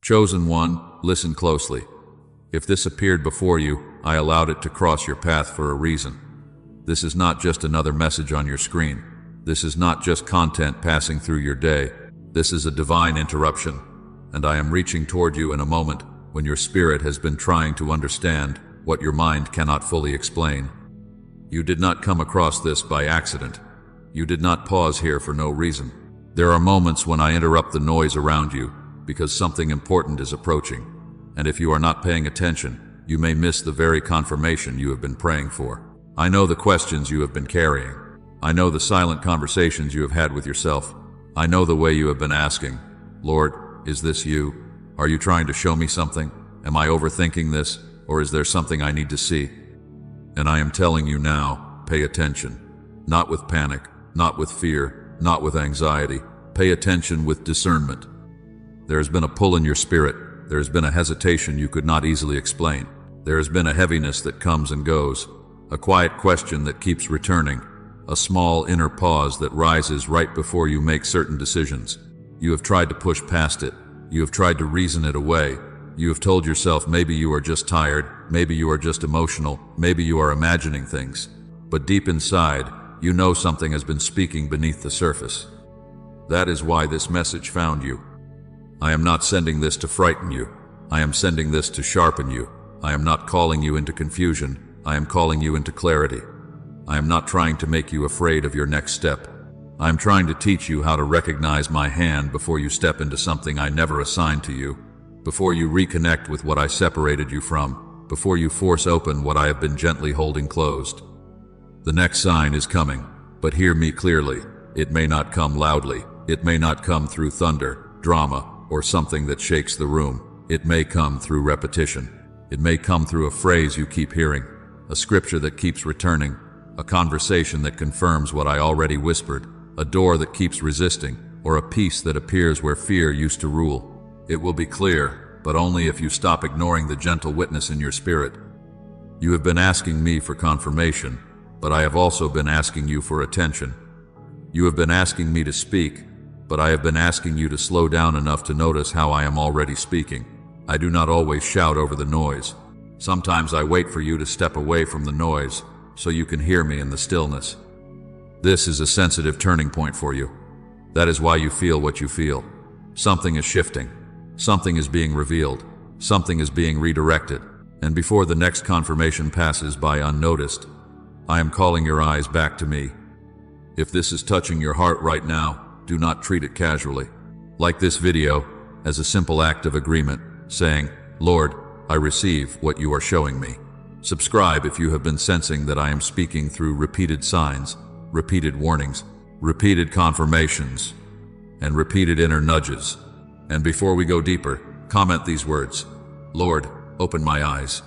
Chosen one, listen closely. If this appeared before you, I allowed it to cross your path for a reason. This is not just another message on your screen. This is not just content passing through your day. This is a divine interruption, and I am reaching toward you in a moment when your spirit has been trying to understand what your mind cannot fully explain. You did not come across this by accident. You did not pause here for no reason. There are moments when I interrupt the noise around you because something important is approaching, and if you are not paying attention, you may miss the very confirmation you have been praying for. I know the questions you have been carrying. I know the silent conversations you have had with yourself. I know the way you have been asking, Lord, is this you? Are you trying to show me something? Am I overthinking this, or is there something I need to see? And I am telling you now, pay attention. Not with panic, not with fear, not with anxiety. Pay attention with discernment. There has been a pull in your spirit. There has been a hesitation you could not easily explain. There has been a heaviness that comes and goes, a quiet question that keeps returning, a small inner pause that rises right before you make certain decisions. You have tried to push past it. You have tried to reason it away. You have told yourself maybe you are just tired, maybe you are just emotional, maybe you are imagining things. But deep inside, you know something has been speaking beneath the surface. That is why this message found you. I am not sending this to frighten you. I am sending this to sharpen you. I am not calling you into confusion. I am calling you into clarity. I am not trying to make you afraid of your next step. I am trying to teach you how to recognize my hand before you step into something I never assigned to you, before you reconnect with what I separated you from, before you force open what I have been gently holding closed. The next sign is coming, but hear me clearly. It may not come loudly. It may not come through thunder, drama, or something that shakes the room. It may come through repetition. It may come through a phrase you keep hearing, a scripture that keeps returning, a conversation that confirms what I already whispered, a door that keeps resisting, or a peace that appears where fear used to rule. It will be clear, but only if you stop ignoring the gentle witness in your spirit. You have been asking me for confirmation, but I have also been asking you for attention. You have been asking me to speak, but I have been asking you to slow down enough to notice how I am already speaking. I do not always shout over the noise. Sometimes I wait for you to step away from the noise so you can hear me in the stillness. This is a sensitive turning point for you. That is why you feel what you feel. Something is shifting. Something is being revealed. Something is being redirected. And before the next confirmation passes by unnoticed, I am calling your eyes back to me. If this is touching your heart right now, do not treat it casually. Like this video, as a simple act of agreement, saying, Lord, I receive what you are showing me. Subscribe if you have been sensing that I am speaking through repeated signs, repeated warnings, repeated confirmations, and repeated inner nudges. And before we go deeper, comment these words, Lord, open my eyes.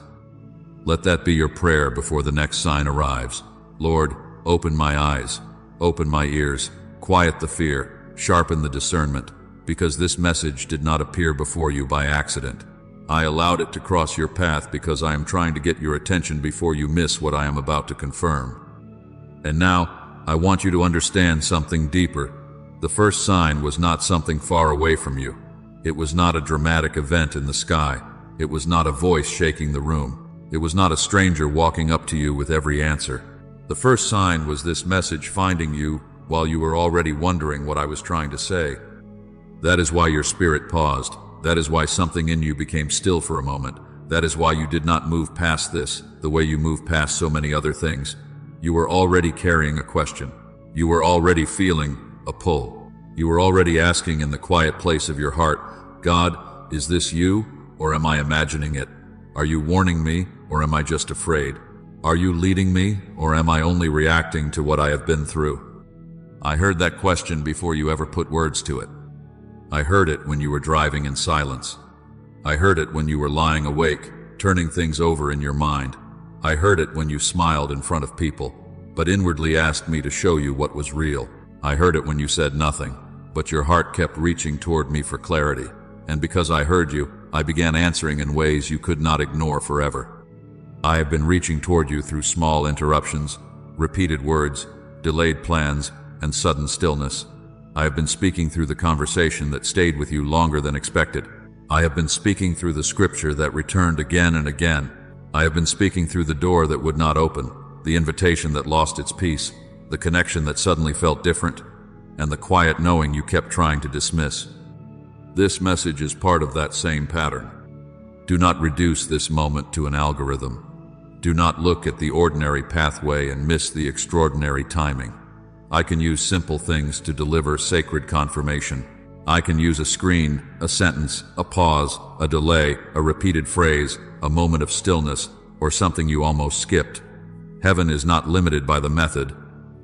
Let that be your prayer before the next sign arrives. Lord, open my eyes, open my ears, quiet the fear, sharpen the discernment, because this message did not appear before you by accident. I allowed it to cross your path because I am trying to get your attention before you miss what I am about to confirm. And now, I want you to understand something deeper. The first sign was not something far away from you. It was not a dramatic event in the sky. It was not a voice shaking the room. It was not a stranger walking up to you with every answer. The first sign was this message finding you while you were already wondering what I was trying to say. That is why your spirit paused. That is why something in you became still for a moment. That is why you did not move past this, the way you move past so many other things. You were already carrying a question. You were already feeling a pull. You were already asking in the quiet place of your heart, God, is this you, or am I imagining it? Are you warning me, or am I just afraid? Are you leading me, or am I only reacting to what I have been through? I heard that question before you ever put words to it. I heard it when you were driving in silence. I heard it when you were lying awake, turning things over in your mind. I heard it when you smiled in front of people, but inwardly asked me to show you what was real. I heard it when you said nothing, but your heart kept reaching toward me for clarity. And because I heard you, I began answering in ways you could not ignore forever. I have been reaching toward you through small interruptions, repeated words, delayed plans, and sudden stillness. I have been speaking through the conversation that stayed with you longer than expected. I have been speaking through the scripture that returned again and again. I have been speaking through the door that would not open, the invitation that lost its peace, the connection that suddenly felt different, and the quiet knowing you kept trying to dismiss. This message is part of that same pattern. Do not reduce this moment to an algorithm. Do not look at the ordinary pathway and miss the extraordinary timing. I can use simple things to deliver sacred confirmation. I can use a screen, a sentence, a pause, a delay, a repeated phrase, a moment of stillness, or something you almost skipped. Heaven is not limited by the method.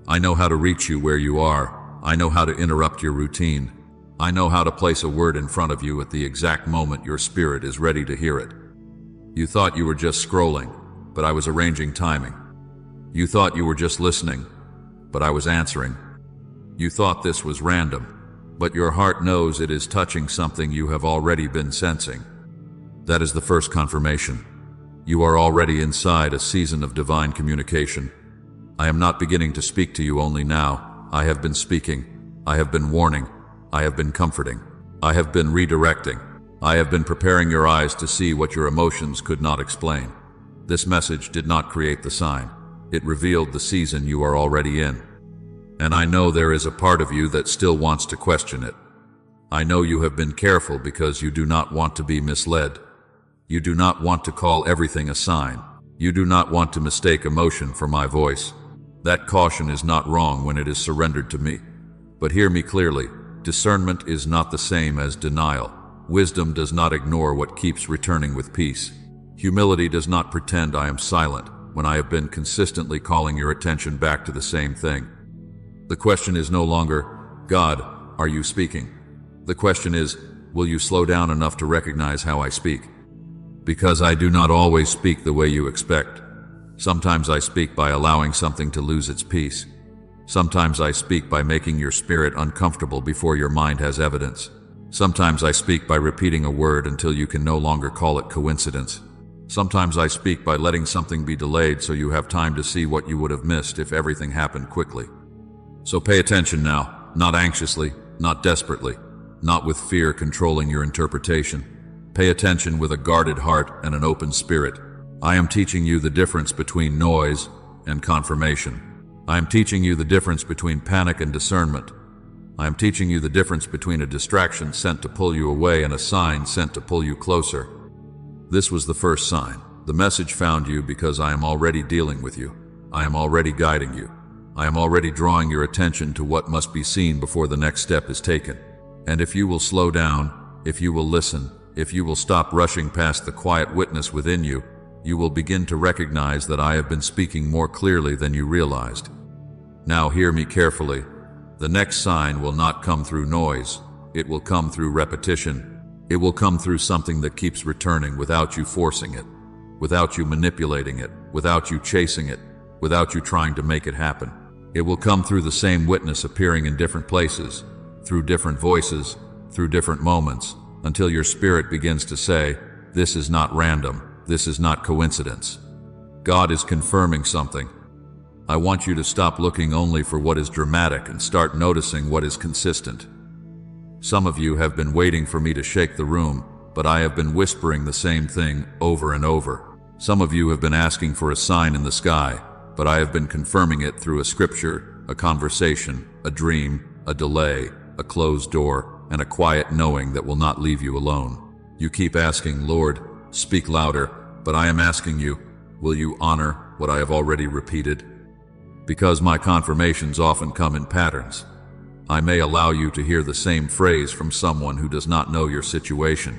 I know how to reach you where you are. I know how to interrupt your routine. I know how to place a word in front of you at the exact moment your spirit is ready to hear it. You thought you were just scrolling, but I was arranging timing. You thought you were just listening, but I was answering. You thought this was random, but your heart knows it is touching something you have already been sensing. That is the first confirmation. You are already inside a season of divine communication. I am not beginning to speak to you only now. I have been speaking. I have been warning. I have been comforting. I have been redirecting. I have been preparing your eyes to see what your emotions could not explain. This message did not create the sign. It revealed the season you are already in. And I know there is a part of you that still wants to question it. I know you have been careful because you do not want to be misled. You do not want to call everything a sign. You do not want to mistake emotion for my voice. That caution is not wrong when it is surrendered to me. But hear me clearly. Discernment is not the same as denial. Wisdom does not ignore what keeps returning with peace. Humility does not pretend I am silent when I have been consistently calling your attention back to the same thing. The question is no longer, God, are you speaking? The question is, will you slow down enough to recognize how I speak? Because I do not always speak the way you expect. Sometimes I speak by allowing something to lose its peace. Sometimes I speak by making your spirit uncomfortable before your mind has evidence. Sometimes I speak by repeating a word until you can no longer call it coincidence. Sometimes I speak by letting something be delayed so you have time to see what you would have missed if everything happened quickly. So pay attention now, not anxiously, not desperately, not with fear controlling your interpretation. Pay attention with a guarded heart and an open spirit. I am teaching you the difference between noise and confirmation. I am teaching you the difference between panic and discernment. I am teaching you the difference between a distraction sent to pull you away and a sign sent to pull you closer. This was the first sign. The message found you because I am already dealing with you. I am already guiding you. I am already drawing your attention to what must be seen before the next step is taken. And if you will slow down, if you will listen, if you will stop rushing past the quiet witness within you, you will begin to recognize that I have been speaking more clearly than you realized. Now hear me carefully. The next sign will not come through noise. It will come through repetition. It will come through something that keeps returning without you forcing it, without you manipulating it, without you chasing it, without you trying to make it happen. It will come through the same witness appearing in different places, through different voices, through different moments, until your spirit begins to say, this is not random, this is not coincidence. God is confirming something. I want you to stop looking only for what is dramatic and start noticing what is consistent. Some of you have been waiting for me to shake the room, but I have been whispering the same thing over and over. Some of you have been asking for a sign in the sky, but I have been confirming it through a scripture, a conversation, a dream, a delay, a closed door, and a quiet knowing that will not leave you alone. You keep asking, Lord, speak louder, but I am asking you, will you honor what I have already repeated? Because my confirmations often come in patterns. I may allow you to hear the same phrase from someone who does not know your situation.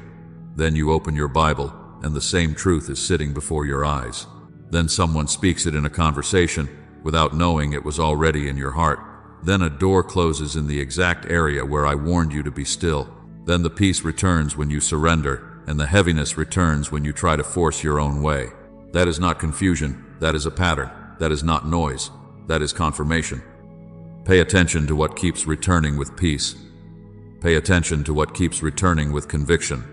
Then you open your Bible, and the same truth is sitting before your eyes. Then someone speaks it in a conversation, without knowing it was already in your heart. Then a door closes in the exact area where I warned you to be still. Then the peace returns when you surrender, and the heaviness returns when you try to force your own way. That is not confusion, that is a pattern. That is not noise. That is confirmation. Pay attention to what keeps returning with peace. Pay attention to what keeps returning with conviction.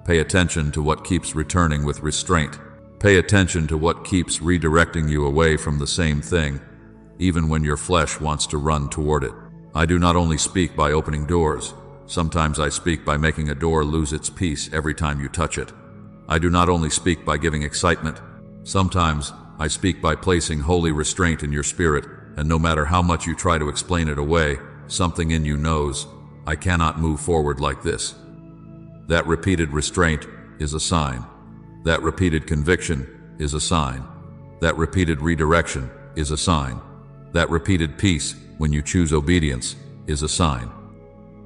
Pay attention to what keeps returning with restraint. Pay attention to what keeps redirecting you away from the same thing, even when your flesh wants to run toward it. I do not only speak by opening doors, Sometimes I speak by making a door lose its peace every time you touch it. I do not only speak by giving excitement. Sometimes I speak by placing holy restraint in your spirit, and no matter how much you try to explain it away, something in you knows, I cannot move forward like this. That repeated restraint is a sign. That repeated conviction is a sign. That repeated redirection is a sign. That repeated peace, when you choose obedience, is a sign.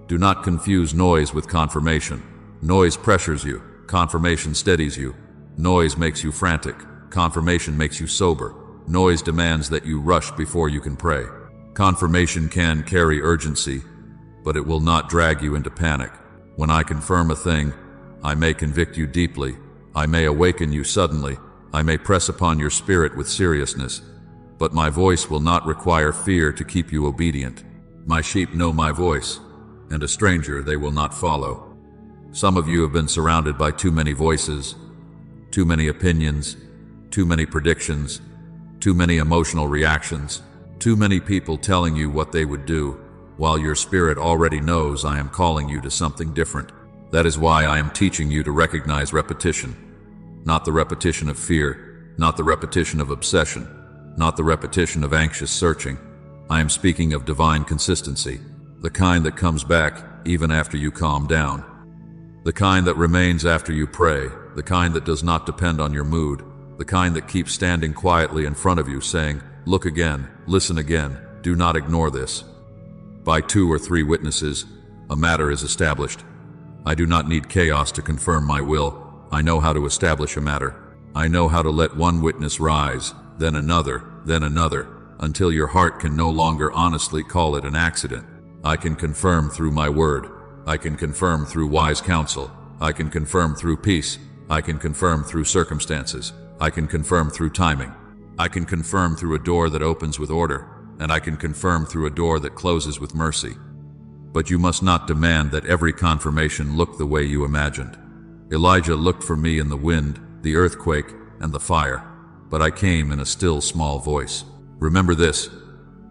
Do not confuse noise with confirmation. Noise pressures you. Confirmation steadies you. Noise makes you frantic. Confirmation makes you sober. Noise demands that you rush before you can pray. Confirmation can carry urgency, but it will not drag you into panic. When I confirm a thing, I may convict you deeply. I may awaken you suddenly. I may press upon your spirit with seriousness, but my voice will not require fear to keep you obedient. My sheep know my voice, and a stranger they will not follow. Some of you have been surrounded by too many voices, too many opinions, too many predictions, too many emotional reactions, too many people telling you what they would do, while your spirit already knows I am calling you to something different. That is why I am teaching you to recognize repetition. Not the repetition of fear, not the repetition of obsession, not the repetition of anxious searching. I am speaking of divine consistency, the kind that comes back even after you calm down, the kind that remains after you pray, the kind that does not depend on your mood, the kind that keeps standing quietly in front of you saying, look again, listen again, do not ignore this. By 2 or 3 witnesses, a matter is established. I do not need chaos to confirm my will. I know how to establish a matter. I know how to let one witness rise, then another, until your heart can no longer honestly call it an accident. I can confirm through my word. I can confirm through wise counsel. I can confirm through peace. I can confirm through circumstances. I can confirm through timing. I can confirm through a door that opens with order, and I can confirm through a door that closes with mercy. But you must not demand that every confirmation look the way you imagined. Elijah looked for me in the wind, the earthquake, and the fire, but I came in a still small voice. Remember this,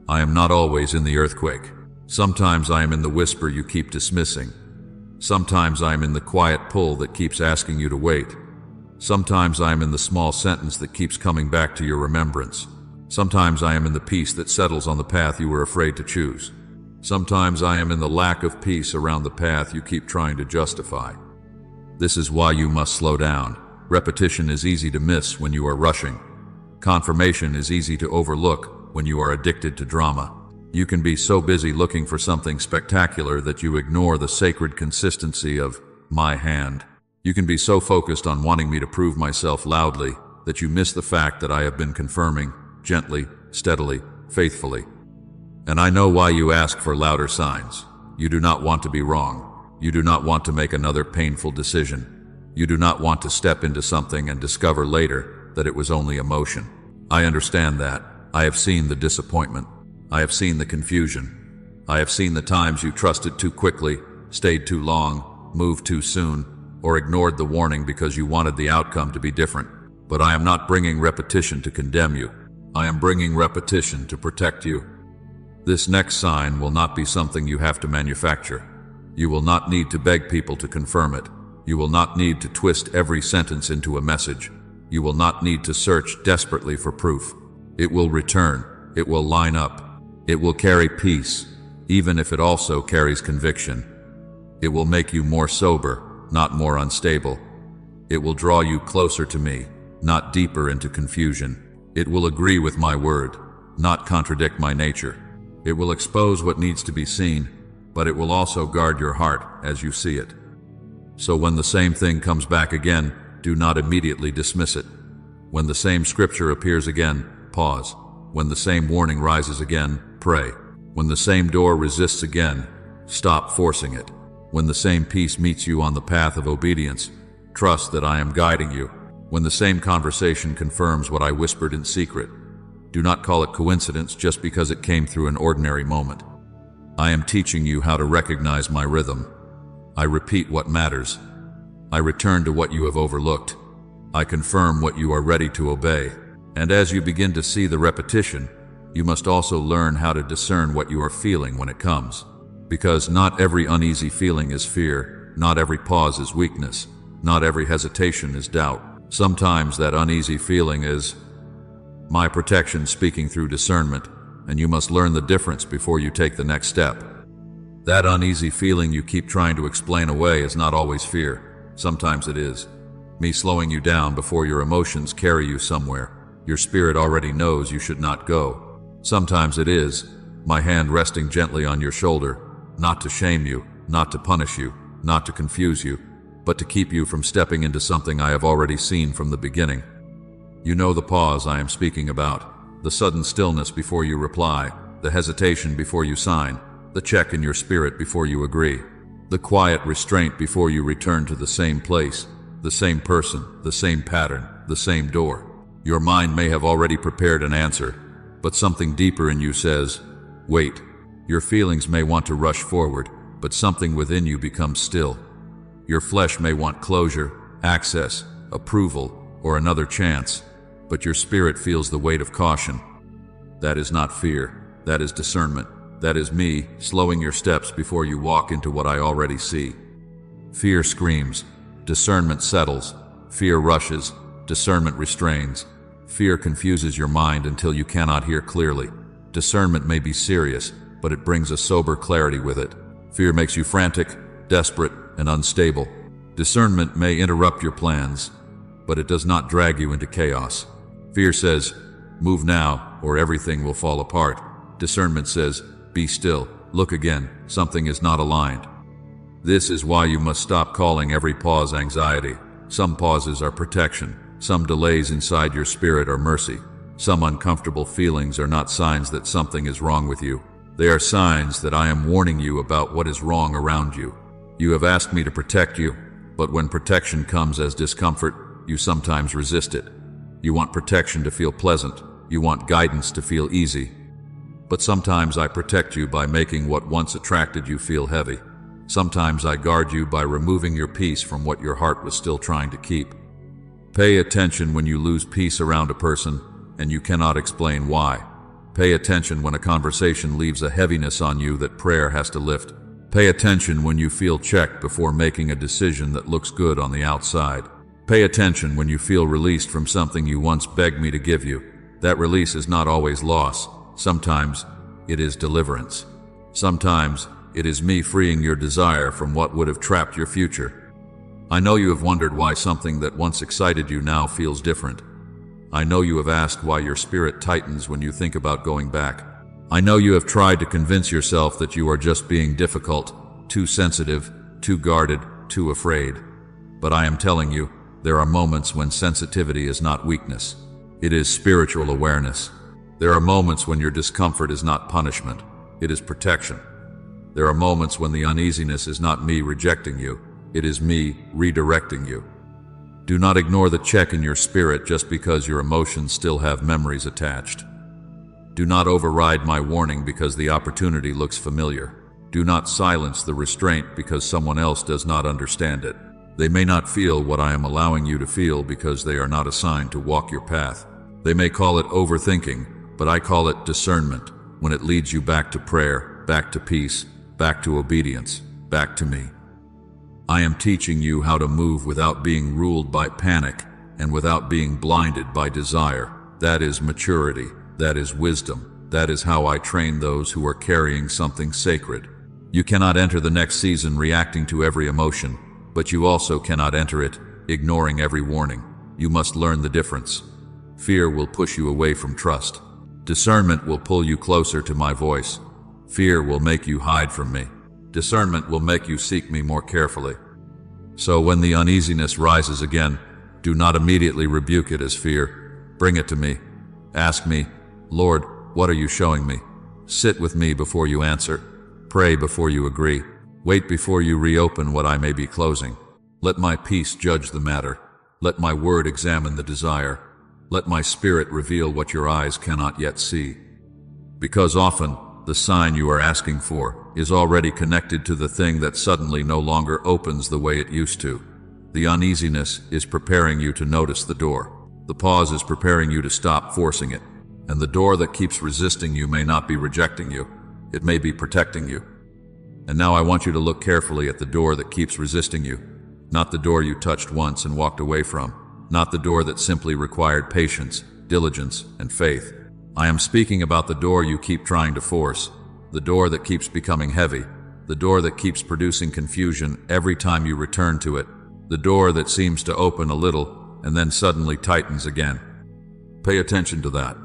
I am not always in the earthquake. Sometimes I am in the whisper you keep dismissing. Sometimes I am in the quiet pull that keeps asking you to wait. Sometimes I am in the small sentence that keeps coming back to your remembrance. Sometimes I am in the peace that settles on the path you were afraid to choose. Sometimes I am in the lack of peace around the path you keep trying to justify. This is why you must slow down. Repetition is easy to miss when you are rushing. Confirmation is easy to overlook when you are addicted to drama. You can be so busy looking for something spectacular that you ignore the sacred consistency of my hand. You can be so focused on wanting me to prove myself loudly that you miss the fact that I have been confirming, gently, steadily, faithfully. And I know why you ask for louder signs. You do not want to be wrong. You do not want to make another painful decision. You do not want to step into something and discover later that it was only emotion. I understand that. I have seen the disappointment. I have seen the confusion. I have seen the times you trusted too quickly, stayed too long, moved too soon, or ignored the warning because you wanted the outcome to be different. But I am not bringing repetition to condemn you. I am bringing repetition to protect you. This next sign will not be something you have to manufacture. You will not need to beg people to confirm it. You will not need to twist every sentence into a message. You will not need to search desperately for proof. It will return. It will line up. It will carry peace, even if it also carries conviction. It will make you more sober, not more unstable. It will draw you closer to me, not deeper into confusion. It will agree with my word, not contradict my nature. It will expose what needs to be seen, but it will also guard your heart as you see it. So when the same thing comes back again, do not immediately dismiss it. When the same scripture appears again, pause. When the same warning rises again, pray. When the same door resists again, stop forcing it. When the same peace meets you on the path of obedience, trust that I am guiding you. When the same conversation confirms what I whispered in secret, do not call it coincidence just because it came through an ordinary moment. I am teaching you how to recognize my rhythm. I repeat what matters. I return to what you have overlooked. I confirm what you are ready to obey. And as you begin to see the repetition, you must also learn how to discern what you are feeling when it comes. Because not every uneasy feeling is fear, not every pause is weakness, not every hesitation is doubt. Sometimes that uneasy feeling is my protection speaking through discernment, and you must learn the difference before you take the next step. That uneasy feeling you keep trying to explain away is not always fear. Sometimes it is me slowing you down before your emotions carry you somewhere your spirit already knows you should not go. Sometimes it is my hand resting gently on your shoulder, not to shame you, not to punish you, not to confuse you, but to keep you from stepping into something I have already seen from the beginning. You know the pause I am speaking about, the sudden stillness before you reply, the hesitation before you sign, the check in your spirit before you agree, the quiet restraint before you return to the same place, the same person, the same pattern, the same door. Your mind may have already prepared an answer, but something deeper in you says, wait. Your feelings may want to rush forward, but something within you becomes still. Your flesh may want closure, access, approval, or another chance, but your spirit feels the weight of caution. That is not fear, that is discernment. That is me slowing your steps before you walk into what I already see. Fear screams, discernment settles. Fear rushes, discernment restrains. Fear confuses your mind until you cannot hear clearly. Discernment may be serious, but it brings a sober clarity with it. Fear makes you frantic, desperate, and unstable. Discernment may interrupt your plans, but it does not drag you into chaos. Fear says, move now, or everything will fall apart. Discernment says, be still, look again, something is not aligned. This is why you must stop calling every pause anxiety. Some pauses are protection. Some delays inside your spirit are mercy. Some uncomfortable feelings are not signs that something is wrong with you. They are signs that I am warning you about what is wrong around you. You have asked me to protect you, but when protection comes as discomfort, you sometimes resist it. You want protection to feel pleasant. You want guidance to feel easy. But sometimes I protect you by making what once attracted you feel heavy. Sometimes I guard you by removing your peace from what your heart was still trying to keep. Pay attention when you lose peace around a person and you cannot explain why. Pay attention when a conversation leaves a heaviness on you that prayer has to lift. Pay attention when you feel checked before making a decision that looks good on the outside. Pay attention when you feel released from something you once begged me to give you. That release is not always loss. Sometimes it is deliverance. Sometimes it is me freeing your desire from what would have trapped your future. I know you have wondered why something that once excited you now feels different. I know you have asked why your spirit tightens when you think about going back. I know you have tried to convince yourself that you are just being difficult, too sensitive, too guarded, too afraid. But I am telling you, there are moments when sensitivity is not weakness. It is spiritual awareness. There are moments when your discomfort is not punishment. It is protection. There are moments when the uneasiness is not me rejecting you. It is me redirecting you. Do not ignore the check in your spirit just because your emotions still have memories attached. Do not override my warning because the opportunity looks familiar. Do not silence the restraint because someone else does not understand it. They may not feel what I am allowing you to feel because they are not assigned to walk your path. They may call it overthinking, but I call it discernment when it leads you back to prayer, back to peace, back to obedience, back to me. I am teaching you how to move without being ruled by panic and without being blinded by desire. That is maturity. That is wisdom. That is how I train those who are carrying something sacred. You cannot enter the next season reacting to every emotion, but you also cannot enter it ignoring every warning. You must learn the difference. Fear will push you away from trust. Discernment will pull you closer to my voice. Fear will make you hide from me. Discernment will make you seek me more carefully. So when the uneasiness rises again, do not immediately rebuke it as fear. Bring it to me. Ask me, Lord, what are you showing me? Sit with me before you answer. Pray before you agree. Wait before you reopen what I may be closing. Let my peace judge the matter. Let my word examine the desire. Let my spirit reveal what your eyes cannot yet see. Because often, the sign you are asking for is already connected to the thing that suddenly no longer opens the way it used to. The uneasiness is preparing you to notice the door. The pause is preparing you to stop forcing it. And the door that keeps resisting you may not be rejecting you. It may be protecting you. And now I want you to look carefully at the door that keeps resisting you. Not the door you touched once and walked away from. Not the door that simply required patience, diligence, and faith. I am speaking about the door you keep trying to force. The door that keeps becoming heavy. The door that keeps producing confusion every time you return to it. The door that seems to open a little and then suddenly tightens again. Pay attention to that.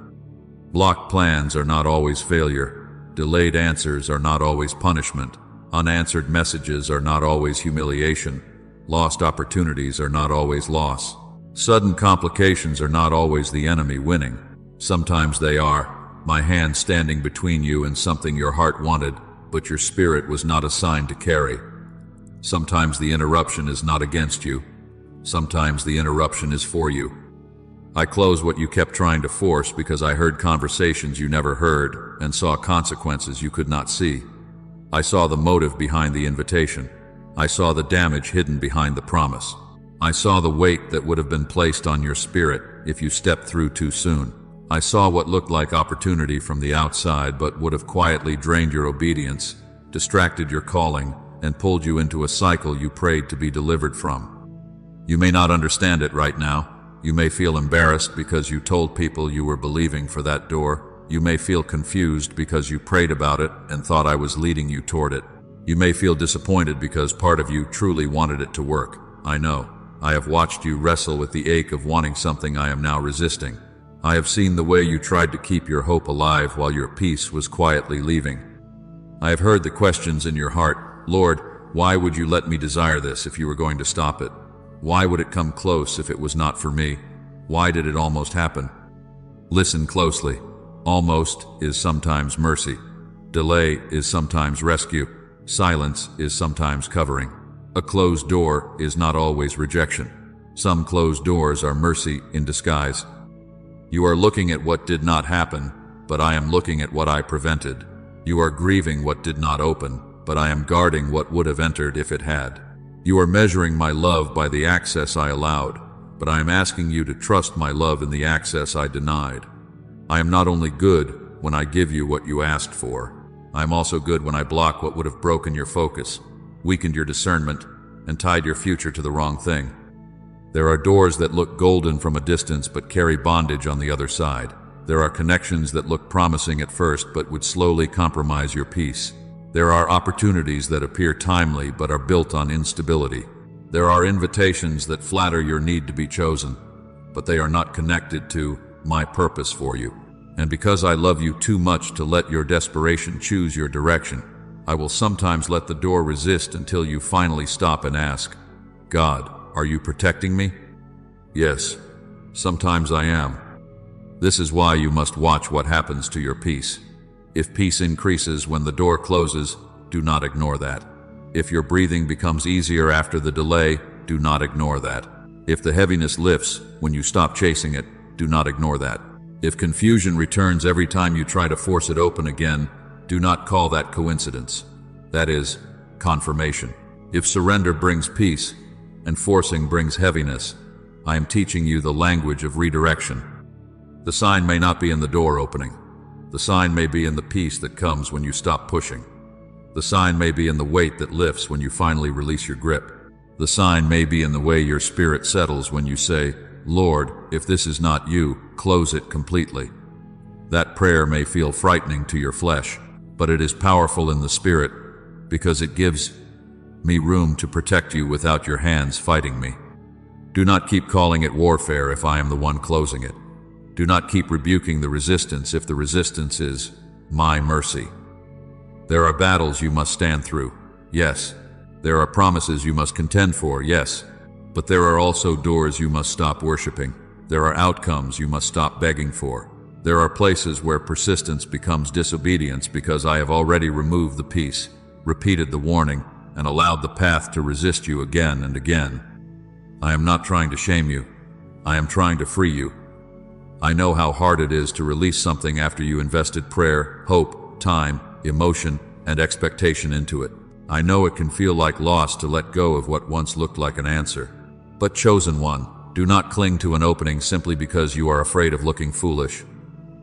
Blocked plans are not always failure. Delayed answers are not always punishment. Unanswered messages are not always humiliation. Lost opportunities are not always loss. Sudden complications are not always the enemy winning. Sometimes they are, my hand standing between you and something your heart wanted, but your spirit was not assigned to carry. Sometimes the interruption is not against you. Sometimes the interruption is for you. I close what you kept trying to force because I heard conversations you never heard and saw consequences you could not see. I saw the motive behind the invitation. I saw the damage hidden behind the promise. I saw the weight that would have been placed on your spirit if you stepped through too soon. I saw what looked like opportunity from the outside but would have quietly drained your obedience, distracted your calling, and pulled you into a cycle you prayed to be delivered from. You may not understand it right now. You may feel embarrassed because you told people you were believing for that door. You may feel confused because you prayed about it and thought I was leading you toward it. You may feel disappointed because part of you truly wanted it to work. I know. I have watched you wrestle with the ache of wanting something I am now resisting. I have seen the way you tried to keep your hope alive while your peace was quietly leaving. I have heard the questions in your heart. Lord, why would you let me desire this if you were going to stop it? Why would it come close if it was not for me? Why did it almost happen? Listen closely. Almost is sometimes mercy. Delay is sometimes rescue. Silence is sometimes covering. A closed door is not always rejection. Some closed doors are mercy in disguise. You are looking at what did not happen, but I am looking at what I prevented. You are grieving what did not open, but I am guarding what would have entered if it had. You are measuring my love by the access I allowed, but I am asking you to trust my love in the access I denied. I am not only good when I give you what you asked for, I am also good when I block what would have broken your focus, weakened your discernment, and tied your future to the wrong thing. There are doors that look golden from a distance but carry bondage on the other side. There are connections that look promising at first but would slowly compromise your peace. There are opportunities that appear timely but are built on instability. There are invitations that flatter your need to be chosen, but they are not connected to my purpose for you. And because I love you too much to let your desperation choose your direction, I will sometimes let the door resist until you finally stop and ask, God, are you protecting me? Yes, sometimes I am. This is why you must watch what happens to your peace. If peace increases when the door closes, do not ignore that. If your breathing becomes easier after the delay, do not ignore that. If the heaviness lifts when you stop chasing it, do not ignore that. If confusion returns every time you try to force it open again, do not call that coincidence. That is confirmation. If surrender brings peace and forcing brings heaviness, I am teaching you the language of redirection. The sign may not be in the door opening. The sign may be in the peace that comes when you stop pushing. The sign may be in the weight that lifts when you finally release your grip. The sign may be in the way your spirit settles when you say, Lord, if this is not you, close it completely. That prayer may feel frightening to your flesh, but it is powerful in the spirit because it gives me room to protect you without your hands fighting me. Do not keep calling it warfare if I am the one closing it. Do not keep rebuking the resistance if the resistance is my mercy. There are battles you must stand through, yes. There are promises you must contend for, yes. But there are also doors you must stop worshiping. There are outcomes you must stop begging for. There are places where persistence becomes disobedience because I have already removed the peace, repeated the warning, and allowed the path to resist you again and again. I am not trying to shame you. I am trying to free you. I know how hard it is to release something after you invested prayer, hope, time, emotion, and expectation into it. I know it can feel like loss to let go of what once looked like an answer. But chosen one, do not cling to an opening simply because you are afraid of looking foolish.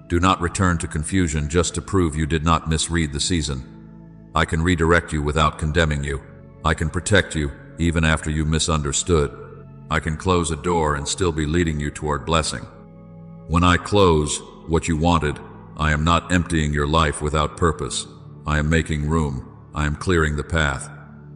Do not return to confusion just to prove you did not misread the season. I can redirect you without condemning you. I can protect you even after you misunderstood. I can close a door and still be leading you toward blessing. When I close what you wanted, I am not emptying your life without purpose. I am making room. I am clearing the path.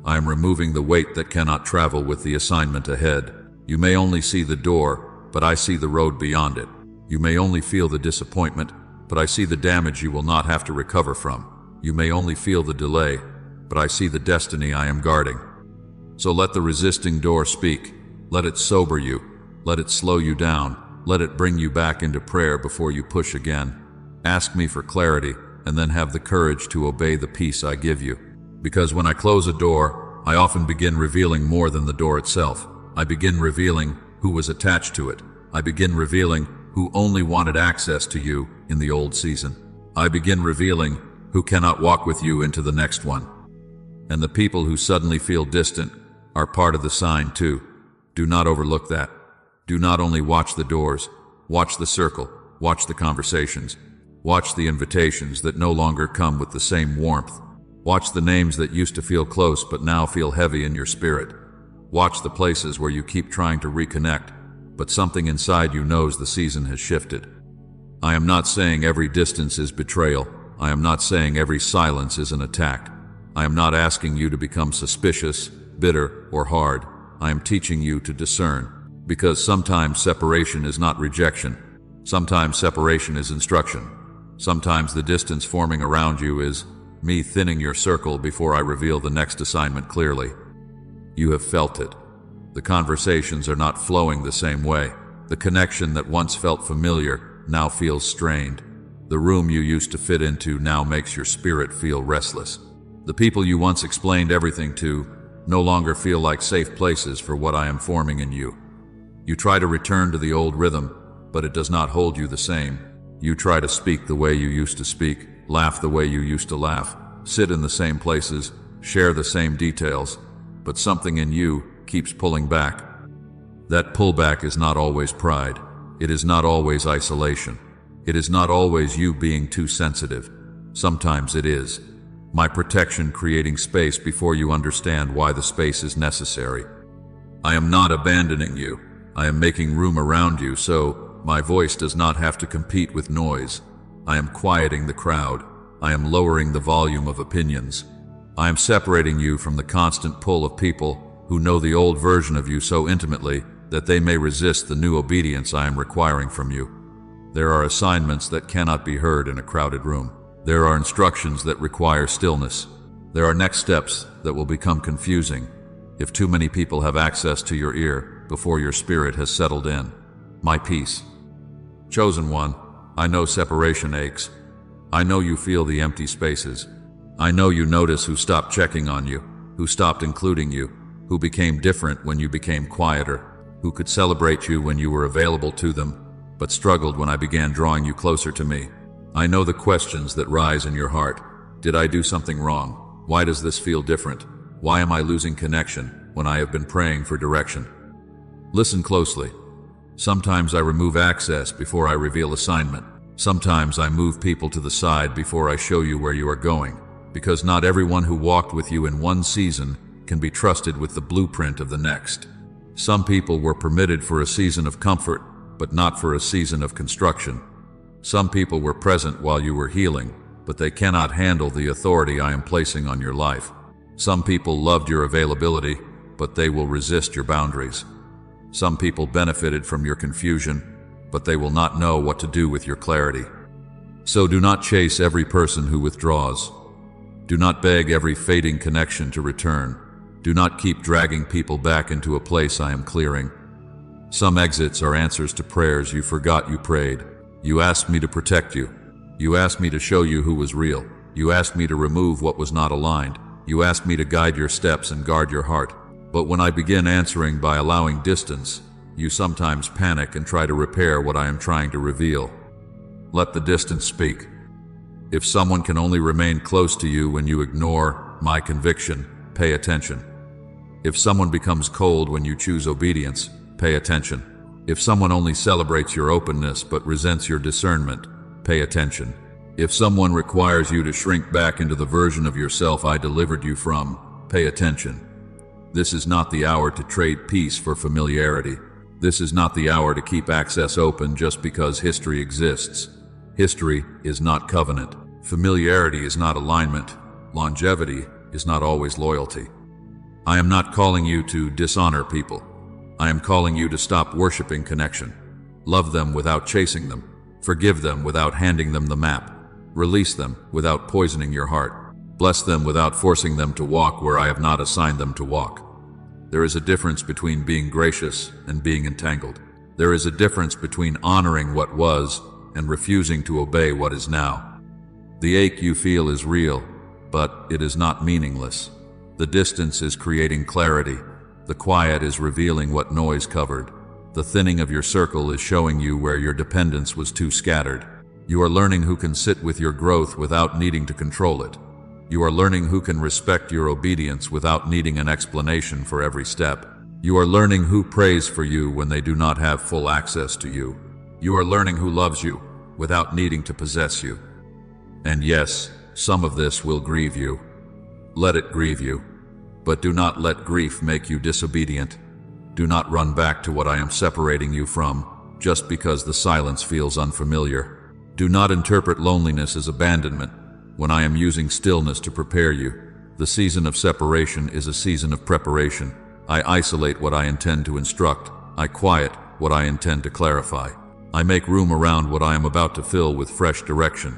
I am removing the weight that cannot travel with the assignment ahead. You may only see the door, but I see the road beyond it. You may only feel the disappointment, but I see the damage you will not have to recover from. You may only feel the delay, but I see the destiny I am guarding. So let the resisting door speak. Let it sober you. Let it slow you down. Let it bring you back into prayer before you push again. Ask me for clarity, and then have the courage to obey the peace I give you. Because when I close a door, I often begin revealing more than the door itself. I begin revealing who was attached to it. I begin revealing who only wanted access to you in the old season. I begin revealing who cannot walk with you into the next one. And the people who suddenly feel distant are part of the sign too. Do not overlook that. Do not only watch the doors, watch the circle, watch the conversations, watch the invitations that no longer come with the same warmth. Watch the names that used to feel close but now feel heavy in your spirit. Watch the places where you keep trying to reconnect, but something inside you knows the season has shifted. I am not saying every distance is betrayal. I am not saying every silence is an attack. I am not asking you to become suspicious, bitter, or hard. I am teaching you to discern, because sometimes separation is not rejection. Sometimes separation is instruction. Sometimes the distance forming around you is me thinning your circle before I reveal the next assignment clearly. You have felt it. The conversations are not flowing the same way. The connection that once felt familiar now feels strained. The room you used to fit into now makes your spirit feel restless. The people you once explained everything to no longer feel like safe places for what I am forming in you. You try to return to the old rhythm, but it does not hold you the same. You try to speak the way you used to speak, laugh the way you used to laugh, sit in the same places, share the same details, but something in you keeps pulling back. That pullback is not always pride. It is not always isolation. It is not always you being too sensitive. Sometimes it is my protection creating space before you understand why the space is necessary. I am not abandoning you. I am making room around you so my voice does not have to compete with noise. I am quieting the crowd. I am lowering the volume of opinions. I am separating you from the constant pull of people who know the old version of you so intimately that they may resist the new obedience I am requiring from you. There are assignments that cannot be heard in a crowded room. There are instructions that require stillness. There are next steps that will become confusing if too many people have access to your ear before your spirit has settled in. My peace. Chosen one, I know separation aches. I know you feel the empty spaces. I know you notice who stopped checking on you, who stopped including you, who became different when you became quieter, who could celebrate you when you were available to them, but struggled when I began drawing you closer to me. I know the questions that rise in your heart. Did I do something wrong? Why does this feel different? Why am I losing connection when I have been praying for direction? Listen closely. Sometimes I remove access before I reveal assignment. Sometimes I move people to the side before I show you where you are going, because not everyone who walked with you in one season can be trusted with the blueprint of the next. Some people were permitted for a season of comfort, but not for a season of construction. Some people were present while you were healing, but they cannot handle the authority I am placing on your life. Some people loved your availability, but they will resist your boundaries. Some people benefited from your confusion, but they will not know what to do with your clarity. So do not chase every person who withdraws. Do not beg every fading connection to return. Do not keep dragging people back into a place I am clearing. Some exits are answers to prayers you forgot you prayed. You asked me to protect you. You asked me to show you who was real. You asked me to remove what was not aligned. You asked me to guide your steps and guard your heart. But when I begin answering by allowing distance, you sometimes panic and try to repair what I am trying to reveal. Let the distance speak. If someone can only remain close to you when you ignore my conviction, pay attention. If someone becomes cold when you choose obedience, pay attention. If someone only celebrates your openness but resents your discernment, pay attention. If someone requires you to shrink back into the version of yourself I delivered you from, pay attention. This is not the hour to trade peace for familiarity. This is not the hour to keep access open just because history exists. History is not covenant. Familiarity is not alignment. Longevity is not always loyalty. I am not calling you to dishonor people. I am calling you to stop worshiping connection. Love them without chasing them. Forgive them without handing them the map. Release them without poisoning your heart. Bless them without forcing them to walk where I have not assigned them to walk. There is a difference between being gracious and being entangled. There is a difference between honoring what was and refusing to obey what is now. The ache you feel is real, but it is not meaningless. The distance is creating clarity. The quiet is revealing what noise covered. The thinning of your circle is showing you where your dependence was too scattered. You are learning who can sit with your growth without needing to control it. You are learning who can respect your obedience without needing an explanation for every step. You are learning who prays for you when they do not have full access to you. You are learning who loves you without needing to possess you. And yes, some of this will grieve you. Let it grieve you. But do not let grief make you disobedient. Do not run back to what I am separating you from, just because the silence feels unfamiliar. Do not interpret loneliness as abandonment, when I am using stillness to prepare you. The season of separation is a season of preparation. I isolate what I intend to instruct. I quiet what I intend to clarify. I make room around what I am about to fill with fresh direction.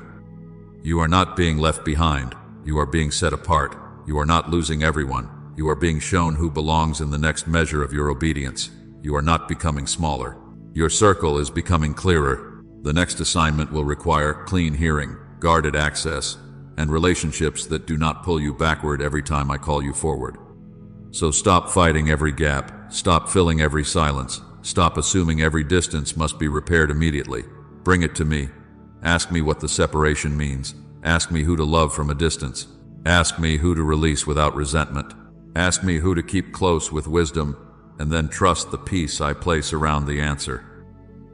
You are not being left behind. You are being set apart. You are not losing everyone. You are being shown who belongs in the next measure of your obedience. You are not becoming smaller. Your circle is becoming clearer. The next assignment will require clean hearing, guarded access, and relationships that do not pull you backward every time I call you forward. So stop fighting every gap. Stop filling every silence. Stop assuming every distance must be repaired immediately. Bring it to me. Ask me what the separation means. Ask me who to love from a distance. Ask me who to release without resentment. Ask me who to keep close with wisdom, and then trust the peace I place around the answer.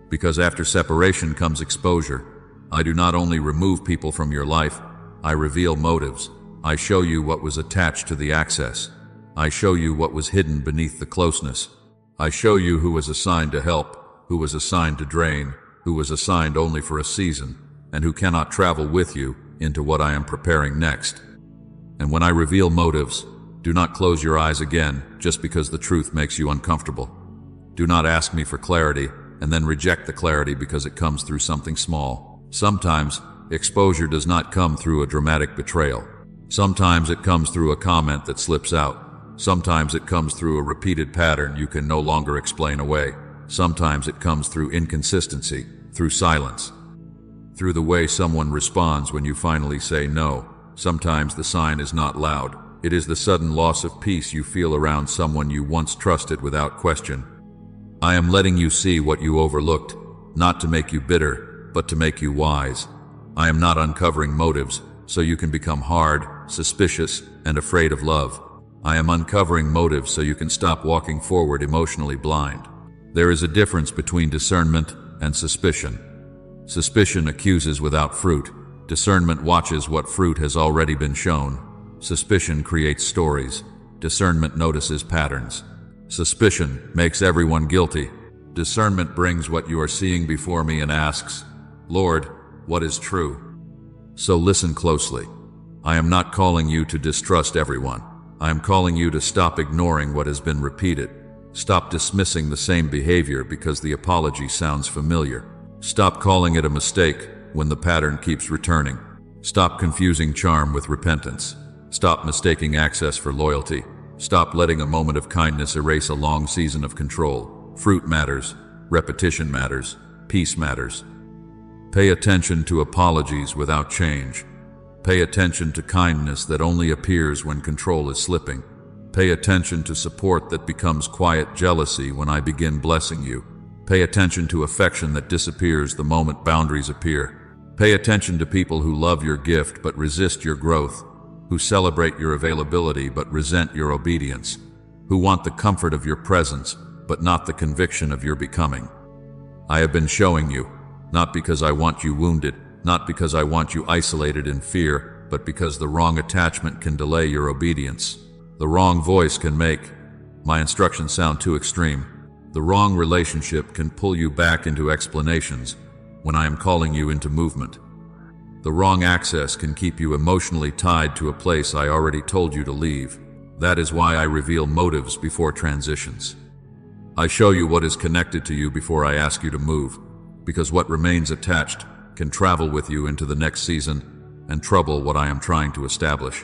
Because after separation comes exposure. I do not only remove people from your life, I reveal motives. I show you what was attached to the access. I show you what was hidden beneath the closeness. I show you who was assigned to help, who was assigned to drain, who was assigned only for a season, and who cannot travel with you into what I am preparing next. And when I reveal motives, do not close your eyes again just because the truth makes you uncomfortable. Do not ask me for clarity and then reject the clarity because it comes through something small. Sometimes, exposure does not come through a dramatic betrayal. Sometimes it comes through a comment that slips out. Sometimes it comes through a repeated pattern you can no longer explain away. Sometimes it comes through inconsistency, through silence, through the way someone responds when you finally say no. Sometimes the sign is not loud. It is the sudden loss of peace you feel around someone you once trusted without question. I am letting you see what you overlooked, not to make you bitter, but to make you wise. I am not uncovering motives so you can become hard, suspicious, and afraid of love. I am uncovering motives so you can stop walking forward emotionally blind. There is a difference between discernment and suspicion. Suspicion accuses without fruit. Discernment watches what fruit has already been shown. Suspicion creates stories. Discernment notices patterns. Suspicion makes everyone guilty. Discernment brings what you are seeing before me and asks, Lord, what is true? So listen closely. I am not calling you to distrust everyone. I am calling you to stop ignoring what has been repeated. Stop dismissing the same behavior because the apology sounds familiar. Stop calling it a mistake when the pattern keeps returning. Stop confusing charm with repentance. Stop mistaking access for loyalty. Stop letting a moment of kindness erase a long season of control. Fruit matters. Repetition matters. Peace matters. Pay attention to apologies without change. Pay attention to kindness that only appears when control is slipping. Pay attention to support that becomes quiet jealousy when I begin blessing you. Pay attention to affection that disappears the moment boundaries appear. Pay attention to people who love your gift but resist your growth, who celebrate your availability but resent your obedience, who want the comfort of your presence but not the conviction of your becoming. I have been showing you, not because I want you wounded, not because I want you isolated in fear, but because the wrong attachment can delay your obedience. The wrong voice can make my instructions sound too extreme. The wrong relationship can pull you back into explanations when I am calling you into movement. The wrong access can keep you emotionally tied to a place I already told you to leave. That is why I reveal motives before transitions. I show you what is connected to you before I ask you to move, because what remains attached can travel with you into the next season and trouble what I am trying to establish.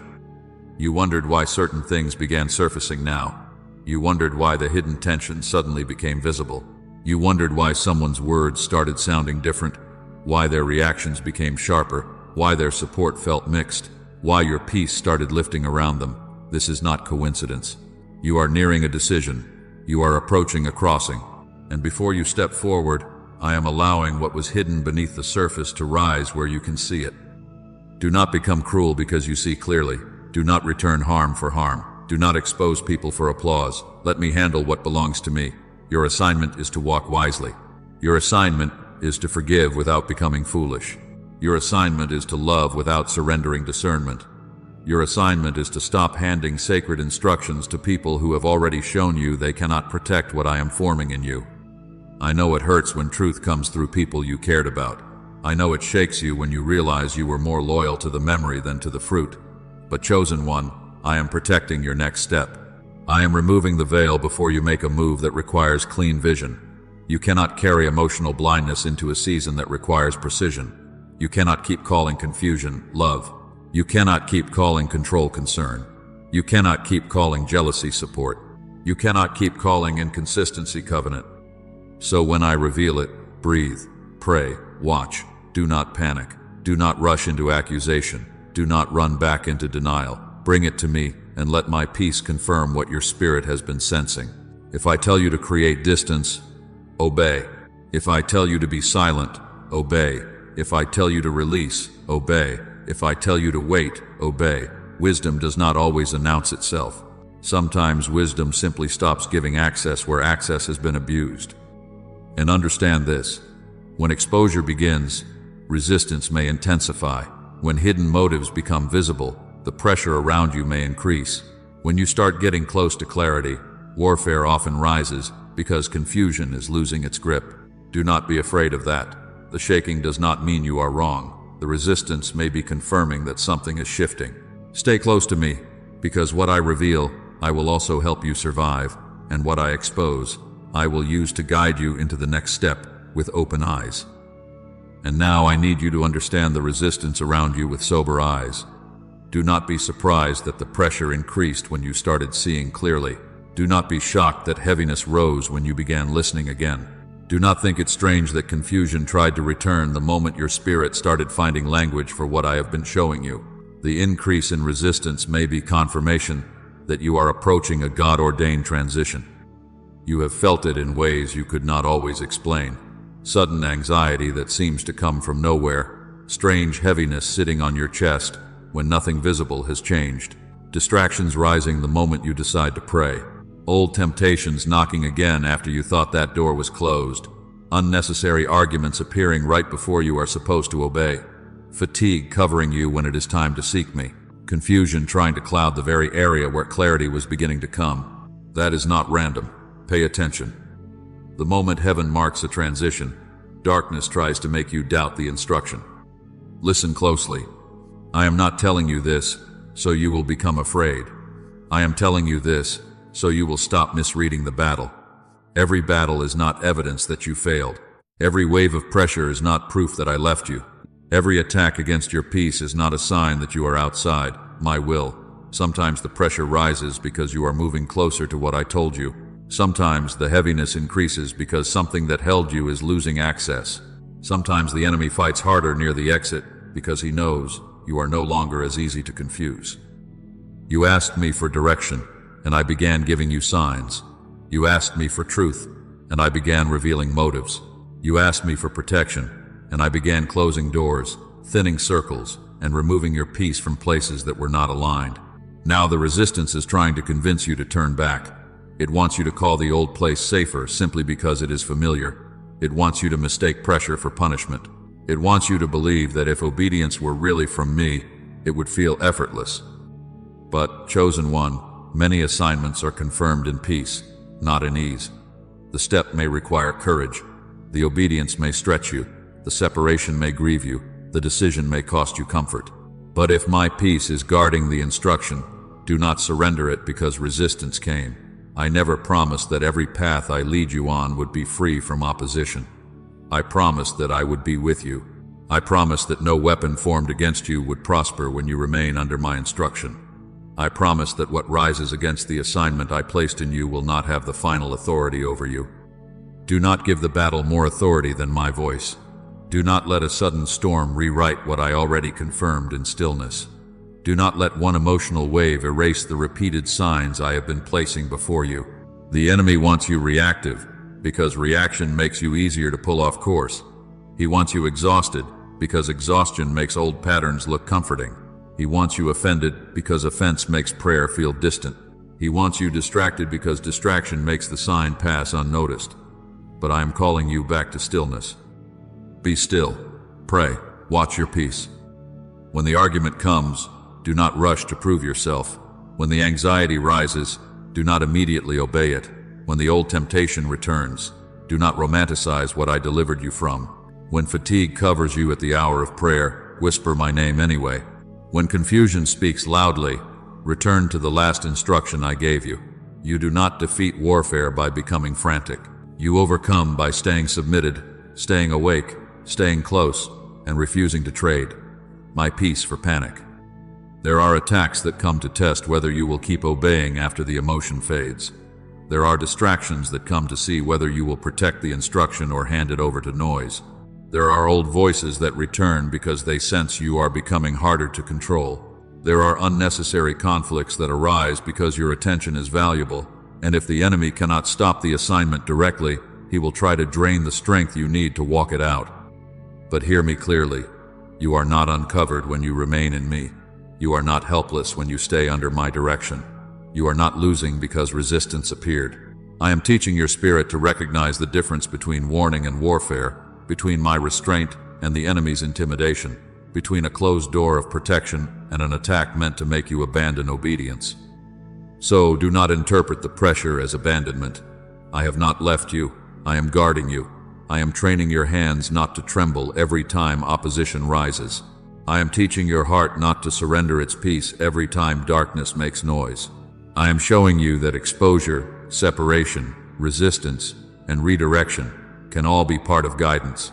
You wondered why certain things began surfacing now. You wondered why the hidden tension suddenly became visible. You wondered why someone's words started sounding different, why their reactions became sharper, why their support felt mixed, why your peace started lifting around them. This is not coincidence. You are nearing a decision. You are approaching a crossing. And before you step forward, I am allowing what was hidden beneath the surface to rise where you can see it. Do not become cruel because you see clearly. Do not return harm for harm. Do not expose people for applause. Let me handle what belongs to me. Your assignment is to walk wisely. Your assignment is to forgive without becoming foolish. Your assignment is to love without surrendering discernment. Your assignment is to stop handing sacred instructions to people who have already shown you they cannot protect what I am forming in you. I know it hurts when truth comes through people you cared about. I know it shakes you when you realize you were more loyal to the memory than to the fruit. But chosen one, I am protecting your next step. I am removing the veil before you make a move that requires clean vision. You cannot carry emotional blindness into a season that requires precision. You cannot keep calling confusion love. You cannot keep calling control concern. You cannot keep calling jealousy support. You cannot keep calling inconsistency covenant. So when I reveal it, breathe, pray, watch. Do not panic. Do not rush into accusation. Do not run back into denial. Bring it to me and let my peace confirm what your spirit has been sensing. If I tell you to create distance, obey. If I tell you to be silent, obey. If I tell you to release, obey. If I tell you to wait, obey. Wisdom does not always announce itself. Sometimes wisdom simply stops giving access where access has been abused. And understand this: when exposure begins, resistance may intensify. When hidden motives become visible, the pressure around you may increase. When you start getting close to clarity, warfare often rises because confusion is losing its grip. Do not be afraid of that. The shaking does not mean you are wrong. The resistance may be confirming that something is shifting. Stay close to me, because what I reveal, I will also help you survive, and what I expose, I will use to guide you into the next step with open eyes. And now I need you to understand the resistance around you with sober eyes. Do not be surprised that the pressure increased when you started seeing clearly. Do not be shocked that heaviness rose when you began listening again. Do not think it strange that confusion tried to return the moment your spirit started finding language for what I have been showing you. The increase in resistance may be confirmation that you are approaching a God-ordained transition. You have felt it in ways you could not always explain. Sudden anxiety that seems to come from nowhere. Strange heaviness sitting on your chest when nothing visible has changed. Distractions rising the moment you decide to pray. Old temptations knocking again after you thought that door was closed. Unnecessary arguments appearing right before you are supposed to obey. Fatigue covering you when it is time to seek me. Confusion trying to cloud the very area where clarity was beginning to come. That is not random. Pay attention. The moment heaven marks a transition, darkness tries to make you doubt the instruction. Listen closely. I am not telling you this so you will become afraid. I am telling you this so you will stop misreading the battle. Every battle is not evidence that you failed. Every wave of pressure is not proof that I left you. Every attack against your peace is not a sign that you are outside my will. Sometimes the pressure rises because you are moving closer to what I told you. Sometimes the heaviness increases because something that held you is losing access. Sometimes the enemy fights harder near the exit because he knows you are no longer as easy to confuse. You asked me for direction, and I began giving you signs. You asked me for truth, and I began revealing motives. You asked me for protection, and I began closing doors, thinning circles, and removing your peace from places that were not aligned. Now the resistance is trying to convince you to turn back. It wants you to call the old place safer simply because it is familiar. It wants you to mistake pressure for punishment. It wants you to believe that if obedience were really from me, it would feel effortless. But, chosen one, many assignments are confirmed in peace, not in ease. The step may require courage. The obedience may stretch you. The separation may grieve you. The decision may cost you comfort. But if my peace is guarding the instruction, do not surrender it because resistance came. I never promised that every path I lead you on would be free from opposition. I promised that I would be with you. I promised that no weapon formed against you would prosper when you remain under my instruction. I promise that what rises against the assignment I placed in you will not have the final authority over you. Do not give the battle more authority than my voice. Do not let a sudden storm rewrite what I already confirmed in stillness. Do not let one emotional wave erase the repeated signs I have been placing before you. The enemy wants you reactive, because reaction makes you easier to pull off course. He wants you exhausted, because exhaustion makes old patterns look comforting. He wants you offended because offense makes prayer feel distant. He wants you distracted because distraction makes the sign pass unnoticed. But I am calling you back to stillness. Be still. Pray. Watch your peace. When the argument comes, do not rush to prove yourself. When the anxiety rises, do not immediately obey it. When the old temptation returns, do not romanticize what I delivered you from. When fatigue covers you at the hour of prayer, whisper my name anyway. When confusion speaks loudly, return to the last instruction I gave you. You do not defeat warfare by becoming frantic. You overcome by staying submitted, staying awake, staying close, and refusing to trade my peace for panic. There are attacks that come to test whether you will keep obeying after the emotion fades. There are distractions that come to see whether you will protect the instruction or hand it over to noise. There are old voices that return because they sense you are becoming harder to control. There are unnecessary conflicts that arise because your attention is valuable, and if the enemy cannot stop the assignment directly, he will try to drain the strength you need to walk it out. But hear me clearly. You are not uncovered when you remain in me. You are not helpless when you stay under my direction. You are not losing because resistance appeared. I am teaching your spirit to recognize the difference between warning and warfare, between my restraint and the enemy's intimidation, between a closed door of protection and an attack meant to make you abandon obedience. So do not interpret the pressure as abandonment. I have not left you. I am guarding you. I am training your hands not to tremble every time opposition rises. I am teaching your heart not to surrender its peace every time darkness makes noise. I am showing you that exposure, separation, resistance, and redirection can all be part of guidance.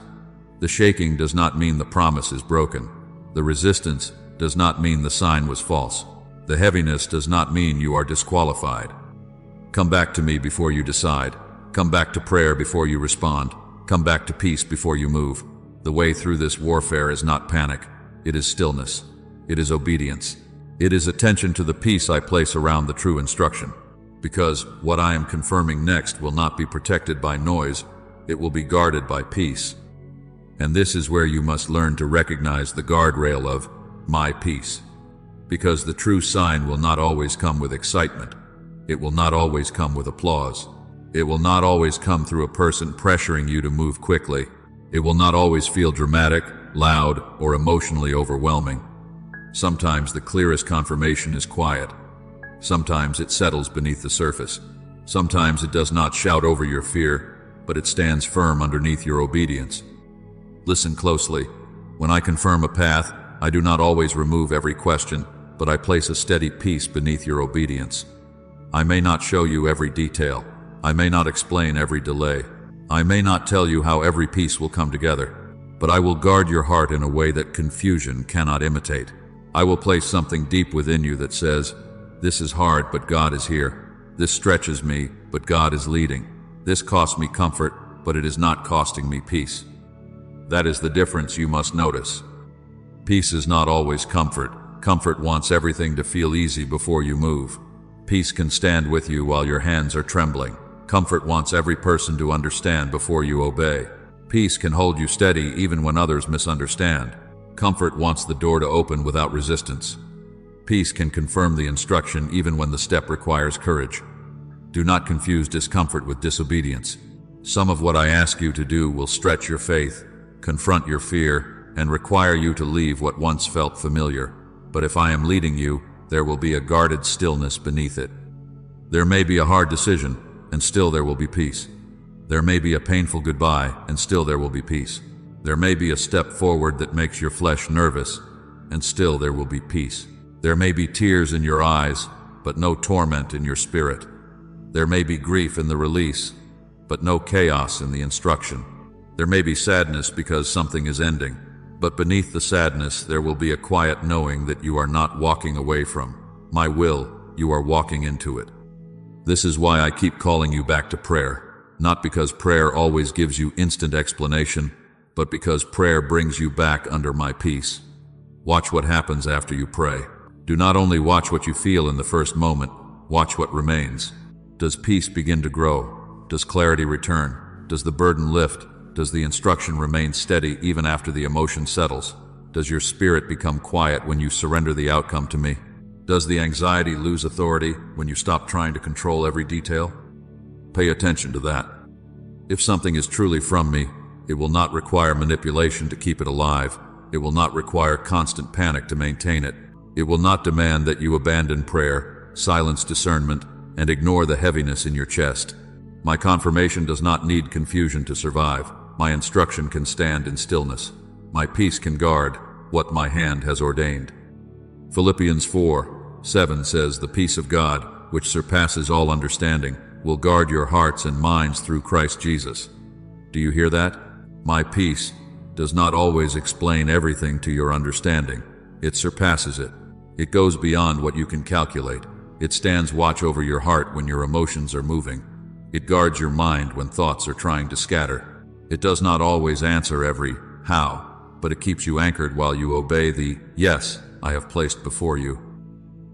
The shaking does not mean the promise is broken. The resistance does not mean the sign was false. The heaviness does not mean you are disqualified. Come back to me before you decide. Come back to prayer before you respond. Come back to peace before you move. The way through this warfare is not panic. It is stillness. It is obedience. It is attention to the peace I place around the true instruction. Because what I am confirming next will not be protected by noise, it will be guarded by peace. And this is where you must learn to recognize the guardrail of my peace. Because the true sign will not always come with excitement. It will not always come with applause. It will not always come through a person pressuring you to move quickly. It will not always feel dramatic, loud, or emotionally overwhelming. Sometimes the clearest confirmation is quiet. Sometimes it settles beneath the surface. Sometimes it does not shout over your fear, but it stands firm underneath your obedience. Listen closely. When I confirm a path, I do not always remove every question, but I place a steady peace beneath your obedience. I may not show you every detail. I may not explain every delay. I may not tell you how every piece will come together, but I will guard your heart in a way that confusion cannot imitate. I will place something deep within you that says, this is hard, but God is here. This stretches me, but God is leading. This costs me comfort, but it is not costing me peace. That is the difference you must notice. Peace is not always comfort. Comfort wants everything to feel easy before you move. Peace can stand with you while your hands are trembling. Comfort wants every person to understand before you obey. Peace can hold you steady even when others misunderstand. Comfort wants the door to open without resistance. Peace can confirm the instruction even when the step requires courage. Do not confuse discomfort with disobedience. Some of what I ask you to do will stretch your faith, confront your fear, and require you to leave what once felt familiar. But if I am leading you, there will be a guarded stillness beneath it. There may be a hard decision, and still there will be peace. There may be a painful goodbye, and still there will be peace. There may be a step forward that makes your flesh nervous, and still there will be peace. There may be tears in your eyes, but no torment in your spirit. There may be grief in the release, but no chaos in the instruction. There may be sadness because something is ending, but beneath the sadness there will be a quiet knowing that you are not walking away from my will, you are walking into it. This is why I keep calling you back to prayer, not because prayer always gives you instant explanation, but because prayer brings you back under my peace. Watch what happens after you pray. Do not only watch what you feel in the first moment, watch what remains. Does peace begin to grow? Does clarity return? Does the burden lift? Does the instruction remain steady even after the emotion settles? Does your spirit become quiet when you surrender the outcome to me? Does the anxiety lose authority when you stop trying to control every detail? Pay attention to that. If something is truly from me, it will not require manipulation to keep it alive. It will not require constant panic to maintain it. It will not demand that you abandon prayer, silence discernment, and ignore the heaviness in your chest. My confirmation does not need confusion to survive. My instruction can stand in stillness. My peace can guard what my hand has ordained. Philippians 4:7 says, "The peace of God, which surpasses all understanding, will guard your hearts and minds through Christ Jesus." Do you hear that? My peace does not always explain everything to your understanding. It surpasses it. It goes beyond what you can calculate. It stands watch over your heart when your emotions are moving. It guards your mind when thoughts are trying to scatter. It does not always answer every how, but it keeps you anchored while you obey the yes I have placed before you.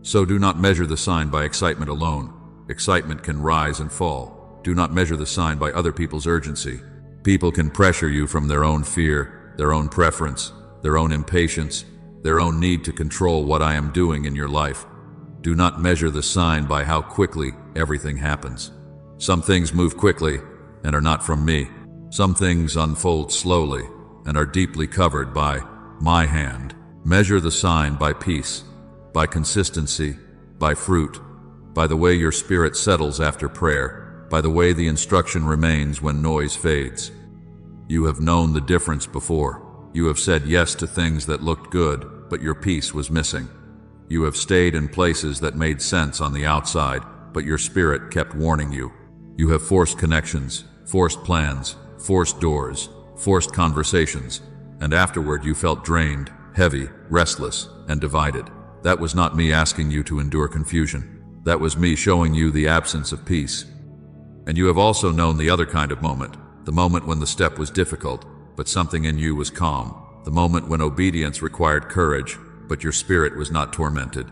So do not measure the sign by excitement alone. Excitement can rise and fall. Do not measure the sign by other people's urgency. People can pressure you from their own fear, their own preference, their own impatience, their own need to control what I am doing in your life. Do not measure the sign by how quickly everything happens. Some things move quickly and are not from me. Some things unfold slowly and are deeply covered by my hand. Measure the sign by peace, by consistency, by fruit, by the way your spirit settles after prayer, by the way the instruction remains when noise fades. You have known the difference before. You have said yes to things that looked good, but your peace was missing. You have stayed in places that made sense on the outside, but your spirit kept warning you. You have forced connections, forced plans, forced doors, forced conversations, and afterward you felt drained, heavy, restless, and divided. That was not me asking you to endure confusion. That was me showing you the absence of peace. And you have also known the other kind of moment, the moment when the step was difficult, but something in you was calm, the moment when obedience required courage, but your spirit was not tormented,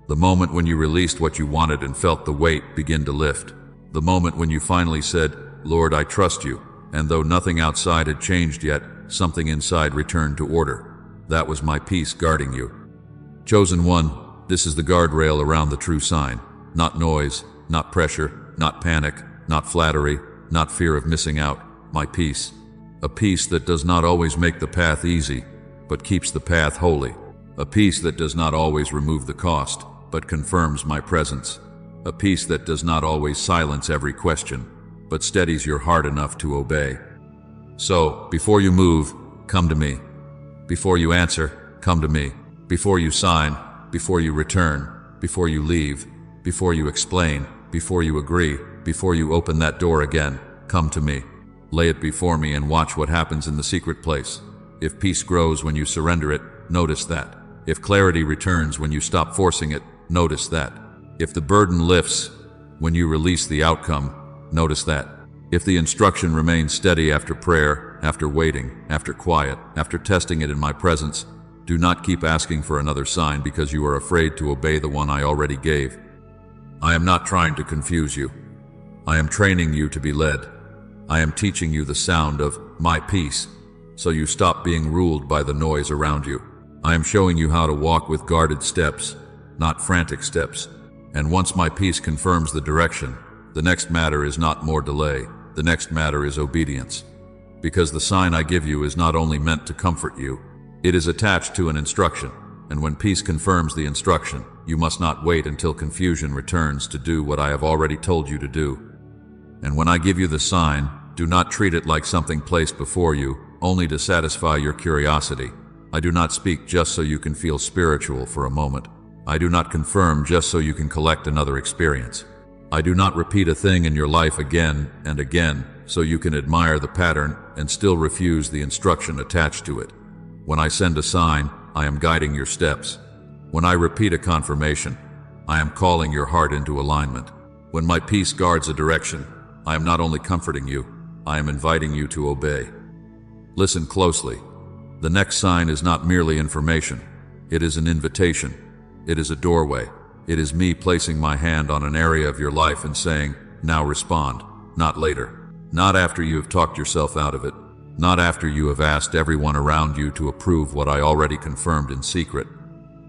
the moment when you released what you wanted and felt the weight begin to lift, the moment when you finally said, "Lord, I trust you," and though nothing outside had changed yet, something inside returned to order. That was my peace guarding you. Chosen one, this is the guardrail around the true sign. Not noise, not pressure, not panic, not flattery, not fear of missing out. My peace. A peace that does not always make the path easy, but keeps the path holy. A peace that does not always remove the cost, but confirms my presence. A peace that does not always silence every question, but steadies your heart enough to obey. So, before you move, come to me. Before you answer, come to me. Before you sign, before you return, before you leave, before you explain, before you agree, before you open that door again, come to me. Lay it before me and watch what happens in the secret place. If peace grows when you surrender it, notice that. If clarity returns when you stop forcing it, notice that. If the burden lifts when you release the outcome, notice that. If the instruction remains steady after prayer, after waiting, after quiet, after testing it in my presence, do not keep asking for another sign because you are afraid to obey the one I already gave. I am not trying to confuse you. I am training you to be led. I am teaching you the sound of my peace, so you stop being ruled by the noise around you. I am showing you how to walk with guarded steps, not frantic steps. And once my peace confirms the direction, the next matter is not more delay. The next matter is obedience. Because the sign I give you is not only meant to comfort you, it is attached to an instruction, and when peace confirms the instruction, you must not wait until confusion returns to do what I have already told you to do. And when I give you the sign, do not treat it like something placed before you, only to satisfy your curiosity. I do not speak just so you can feel spiritual for a moment. I do not confirm just so you can collect another experience. I do not repeat a thing in your life again and again so you can admire the pattern and still refuse the instruction attached to it. When I send a sign, I am guiding your steps. When I repeat a confirmation, I am calling your heart into alignment. When my peace guards a direction, I am not only comforting you, I am inviting you to obey. Listen closely. The next sign is not merely information. It is an invitation. It is a doorway. It is me placing my hand on an area of your life and saying, now respond, not later. Not after you have talked yourself out of it. Not after you have asked everyone around you to approve what I already confirmed in secret.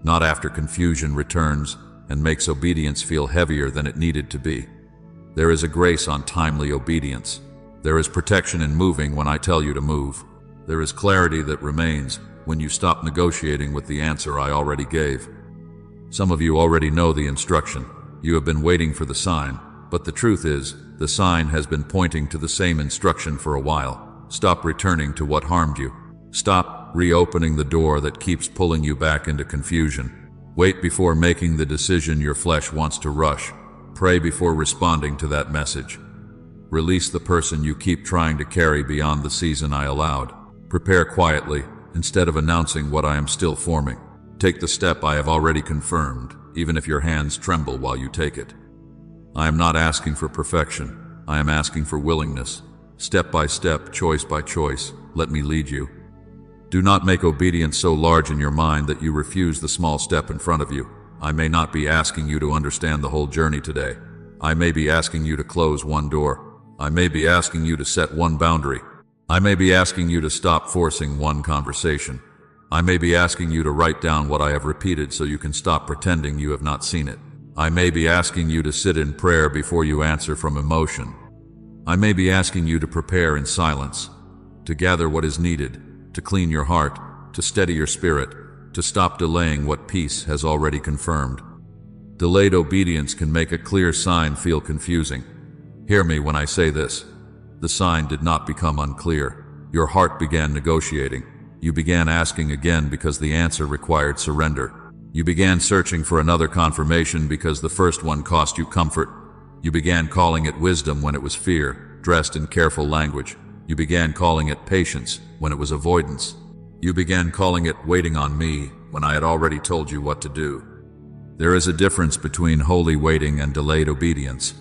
Not after confusion returns and makes obedience feel heavier than it needed to be. There is a grace on timely obedience. There is protection in moving when I tell you to move. There is clarity that remains when you stop negotiating with the answer I already gave. Some of you already know the instruction. You have been waiting for the sign, but the truth is, the sign has been pointing to the same instruction for a while. Stop returning to what harmed you. Stop reopening the door that keeps pulling you back into confusion. Wait before making the decision your flesh wants to rush. Pray before responding to that message. Release the person you keep trying to carry beyond the season I allowed. Prepare quietly, instead of announcing what I am still forming. Take the step I have already confirmed, even if your hands tremble while you take it. I am not asking for perfection. I am asking for willingness. Step by step, choice by choice, let me lead you. Do not make obedience so large in your mind that you refuse the small step in front of you. I may not be asking you to understand the whole journey today. I may be asking you to close one door. I may be asking you to set one boundary. I may be asking you to stop forcing one conversation. I may be asking you to write down what I have repeated so you can stop pretending you have not seen it. I may be asking you to sit in prayer before you answer from emotion. I may be asking you to prepare in silence, to gather what is needed, to clean your heart, to steady your spirit, to stop delaying what peace has already confirmed. Delayed obedience can make a clear sign feel confusing. Hear me when I say this. The sign did not become unclear. Your heart began negotiating. You began asking again because the answer required surrender. You began searching for another confirmation because the first one cost you comfort. You began calling it wisdom when it was fear, dressed in careful language. You began calling it patience when it was avoidance. You began calling it waiting on me when I had already told you what to do. There is a difference between holy waiting and delayed obedience.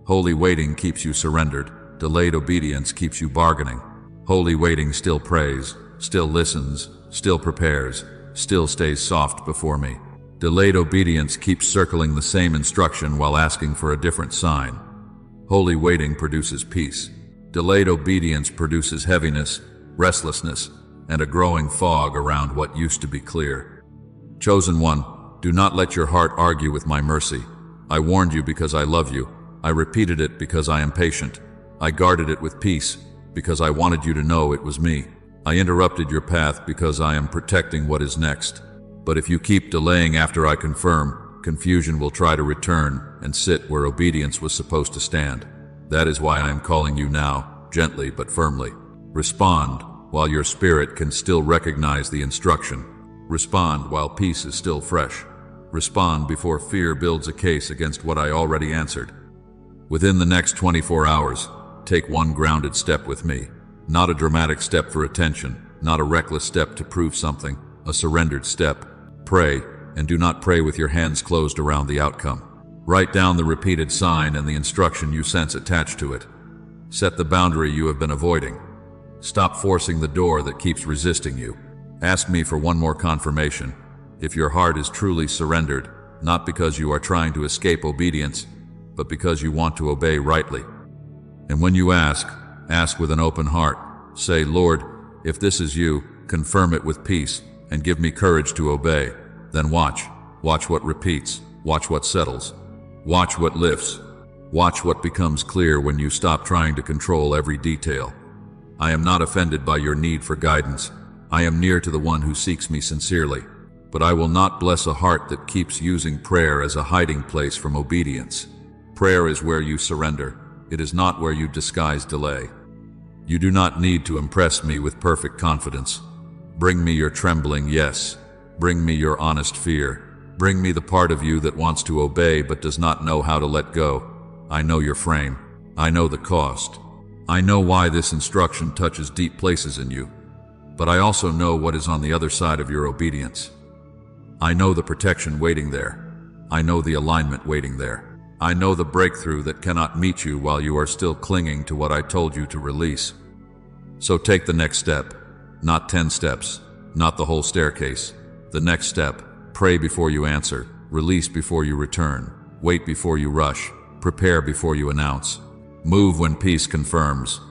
Holy waiting keeps you surrendered. Delayed obedience keeps you bargaining. Holy waiting still prays, still listens, still prepares, still stays soft before me. Delayed obedience keeps circling the same instruction while asking for a different sign. Holy waiting produces peace. Delayed obedience produces heaviness, restlessness, and a growing fog around what used to be clear. Chosen one, do not let your heart argue with my mercy. I warned you because I love you. I repeated it because I am patient. I guarded it with peace because I wanted you to know it was me. I interrupted your path because I am protecting what is next. But if you keep delaying after I confirm, confusion will try to return and sit where obedience was supposed to stand. That is why I am calling you now, gently but firmly. Respond while your spirit can still recognize the instruction. Respond while peace is still fresh. Respond before fear builds a case against what I already answered. Within the next 24 hours, take one grounded step with me. Not a dramatic step for attention, not a reckless step to prove something, a surrendered step. Pray, and do not pray with your hands closed around the outcome. Write down the repeated sign and the instruction you sense attached to it. Set the boundary you have been avoiding. Stop forcing the door that keeps resisting you. Ask me for one more confirmation. If your heart is truly surrendered, not because you are trying to escape obedience, but because you want to obey rightly. And when you ask with an open heart. Say, Lord, if this is you, confirm it with peace and give me courage to obey. Then watch what repeats, watch what settles, watch what lifts, watch what becomes clear when you stop trying to control every detail. I am not offended by your need for guidance. I am near to the one who seeks me sincerely. But I will not bless a heart that keeps using prayer as a hiding place from obedience. Prayer is where you surrender. It is not where you disguise delay. You do not need to impress me with perfect confidence. Bring me your trembling yes. Bring me your honest fear. Bring me the part of you that wants to obey but does not know how to let go. I know your frame. I know the cost. I know why this instruction touches deep places in you. But I also know what is on the other side of your obedience. I know the protection waiting there. I know the alignment waiting there. I know the breakthrough that cannot meet you while you are still clinging to what I told you to release. So take the next step. Not 10 steps, not the whole staircase. The next step. Pray before you answer. Release before you return. Wait before you rush. Prepare before you announce. Move when peace confirms.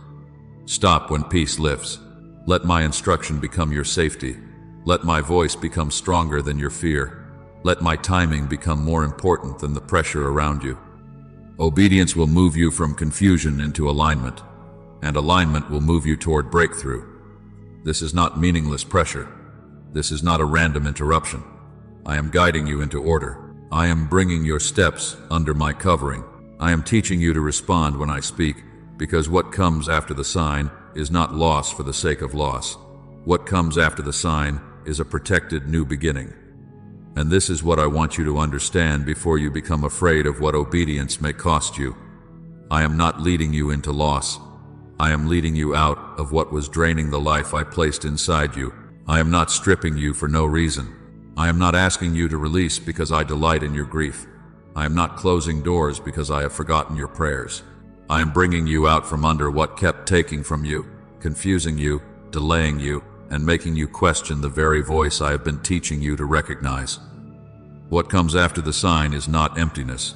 Stop when peace lifts. Let my instruction become your safety. Let my voice become stronger than your fear. Let my timing become more important than the pressure around you. Obedience will move you from confusion into alignment, and alignment will move you toward breakthrough. This is not meaningless pressure. This is not a random interruption. I am guiding you into order. I am bringing your steps under my covering. I am teaching you to respond when I speak, because what comes after the sign is not loss for the sake of loss. What comes after the sign is a protected new beginning. And this is what I want you to understand before you become afraid of what obedience may cost you. I am not leading you into loss. I am leading you out of what was draining the life I placed inside you. I am not stripping you for no reason. I am not asking you to release because I delight in your grief. I am not closing doors because I have forgotten your prayers. I am bringing you out from under what kept taking from you, confusing you, delaying you, and making you question the very voice I have been teaching you to recognize. What comes after the sign is not emptiness.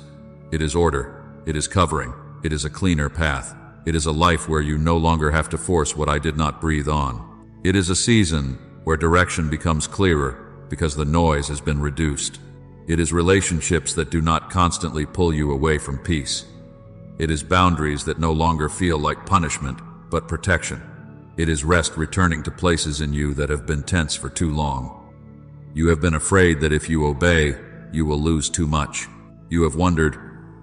It is order. It is covering. It is a cleaner path. It is a life where you no longer have to force what I did not breathe on. It is a season where direction becomes clearer because the noise has been reduced. It is relationships that do not constantly pull you away from peace. It is boundaries that no longer feel like punishment, but protection. It is rest returning to places in you that have been tense for too long. You have been afraid that if you obey, you will lose too much. You have wondered,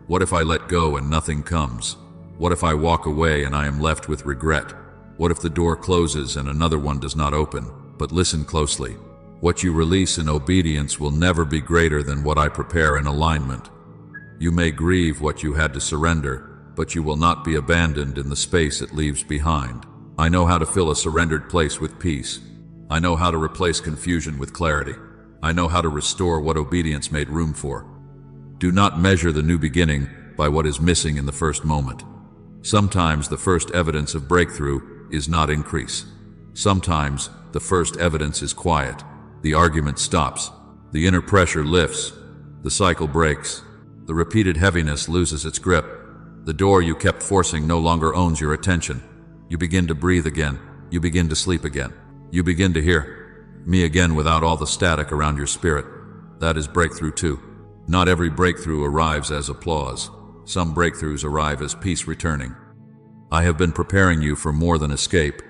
what if I let go and nothing comes? What if I walk away and I am left with regret? What if the door closes and another one does not open? But listen closely. What you release in obedience will never be greater than what I prepare in alignment. You may grieve what you had to surrender, but you will not be abandoned in the space it leaves behind. I know how to fill a surrendered place with peace. I know how to replace confusion with clarity. I know how to restore what obedience made room for. Do not measure the new beginning by what is missing in the first moment. Sometimes the first evidence of breakthrough is not increase. Sometimes the first evidence is quiet. The argument stops. The inner pressure lifts. The cycle breaks. The repeated heaviness loses its grip. The door you kept forcing no longer owns your attention. You begin to breathe again. You begin to sleep again. You begin to hear me again without all the static around your spirit. That is breakthrough too. Not every breakthrough arrives as applause. Some breakthroughs arrive as peace returning. I have been preparing you for more than escape.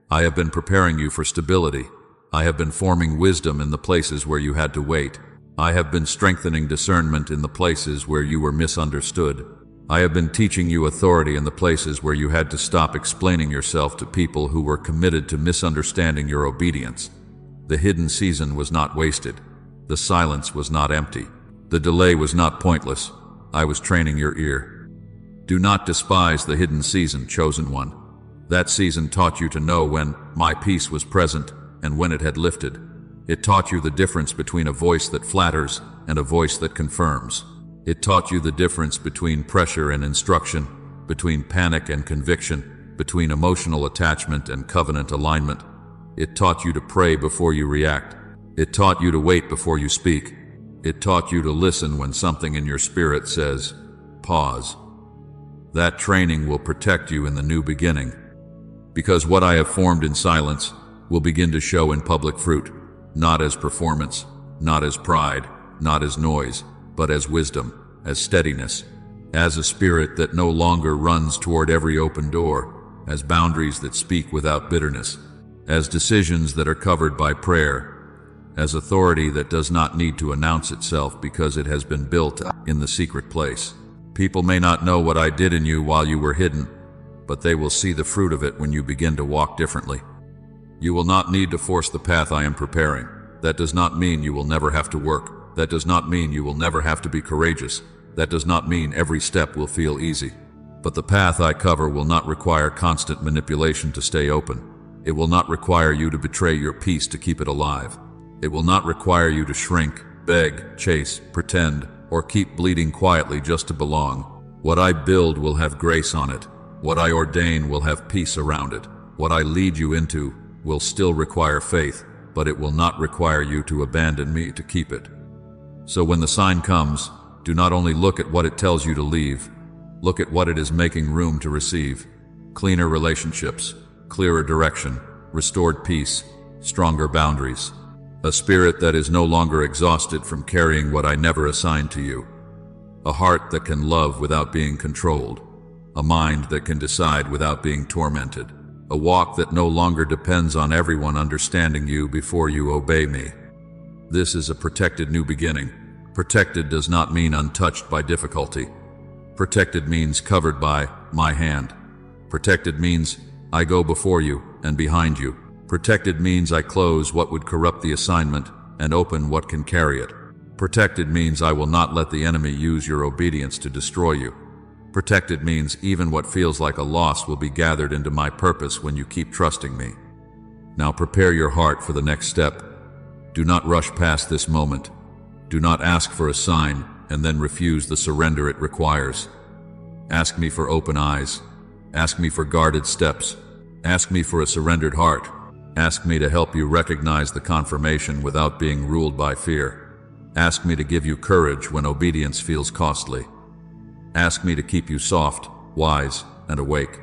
I have been preparing you for stability. I have been forming wisdom in the places where you had to wait. I have been strengthening discernment in the places where you were misunderstood. I have been teaching you authority in the places where you had to stop explaining yourself to people who were committed to misunderstanding your obedience. The hidden season was not wasted. The silence was not empty. The delay was not pointless. I was training your ear. Do not despise the hidden season, chosen one. That season taught you to know when my peace was present and when it had lifted. It taught you the difference between a voice that flatters and a voice that confirms. It taught you the difference between pressure and instruction, between panic and conviction, between emotional attachment and covenant alignment. It taught you to pray before you react. It taught you to wait before you speak. It taught you to listen when something in your spirit says, pause. That training will protect you in the new beginning. Because what I have formed in silence will begin to show in public fruit, not as performance, not as pride, not as noise, but as wisdom, as steadiness, as a spirit that no longer runs toward every open door, as boundaries that speak without bitterness, as decisions that are covered by prayer, as authority that does not need to announce itself because it has been built in the secret place. People may not know what I did in you while you were hidden, but they will see the fruit of it when you begin to walk differently. You will not need to force the path I am preparing. That does not mean you will never have to work. That does not mean you will never have to be courageous. That does not mean every step will feel easy. But the path I cover will not require constant manipulation to stay open. It will not require you to betray your peace to keep it alive. It will not require you to shrink, beg, chase, pretend, or keep bleeding quietly just to belong. What I build will have grace on it. What I ordain will have peace around it. What I lead you into will still require faith, but it will not require you to abandon me to keep it. So when the sign comes, do not only look at what it tells you to leave, look at what it is making room to receive. Cleaner relationships, clearer direction, restored peace, stronger boundaries. A spirit that is no longer exhausted from carrying what I never assigned to you. A heart that can love without being controlled. A mind that can decide without being tormented. A walk that no longer depends on everyone understanding you before you obey me. This is a protected new beginning. Protected does not mean untouched by difficulty. Protected means covered by my hand. Protected means I go before you and behind you. Protected means I close what would corrupt the assignment and open what can carry it. Protected means I will not let the enemy use your obedience to destroy you. Protected means even what feels like a loss will be gathered into my purpose when you keep trusting me. Now prepare your heart for the next step. Do not rush past this moment. Do not ask for a sign and then refuse the surrender it requires. Ask me for open eyes. Ask me for guarded steps. Ask me for a surrendered heart. Ask me to help you recognize the confirmation without being ruled by fear. Ask me to give you courage when obedience feels costly. Ask me to keep you soft, wise, and awake.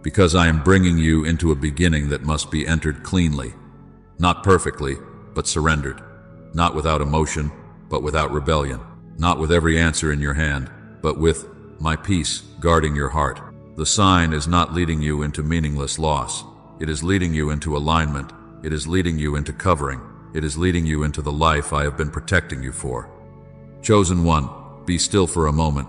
Because I am bringing you into a beginning that must be entered cleanly. Not perfectly, but surrendered. Not without emotion, but without rebellion. Not with every answer in your hand, but with my peace guarding your heart. The sign is not leading you into meaningless loss. It is leading you into alignment. It is leading you into covering. It is leading you into the life I have been protecting you for. Chosen one, be still for a moment.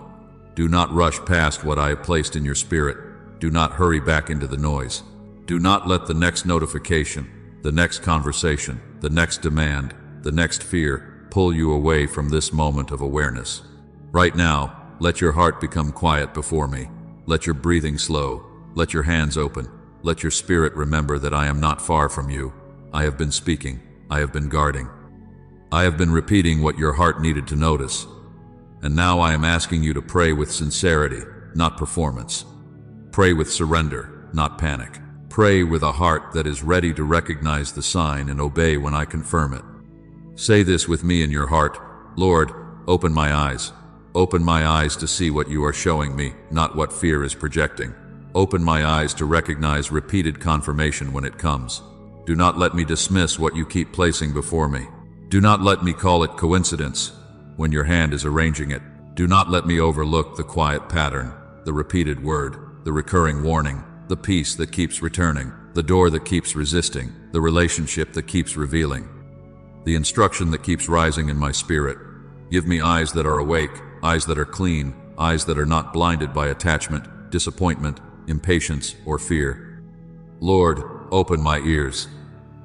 Do not rush past what I have placed in your spirit. Do not hurry back into the noise. Do not let the next notification, the next conversation, the next demand, the next fear pull you away from this moment of awareness. Right now, let your heart become quiet before me. Let your breathing slow. Let your hands open. Let your spirit remember that I am not far from you. I have been speaking. I have been guarding. I have been repeating what your heart needed to notice. And now I am asking you to pray with sincerity, not performance. Pray with surrender, not panic. Pray with a heart that is ready to recognize the sign and obey when I confirm it. Say this with me in your heart: Lord, open my eyes. Open my eyes to see what you are showing me, not what fear is projecting. Open my eyes to recognize repeated confirmation when it comes. Do not let me dismiss what you keep placing before me. Do not let me call it coincidence when your hand is arranging it. Do not let me overlook the quiet pattern, the repeated word, the recurring warning, the peace that keeps returning, the door that keeps resisting, the relationship that keeps revealing, the instruction that keeps rising in my spirit. Give me eyes that are awake, eyes that are clean, eyes that are not blinded by attachment, disappointment, impatience, or fear. Lord, open my ears.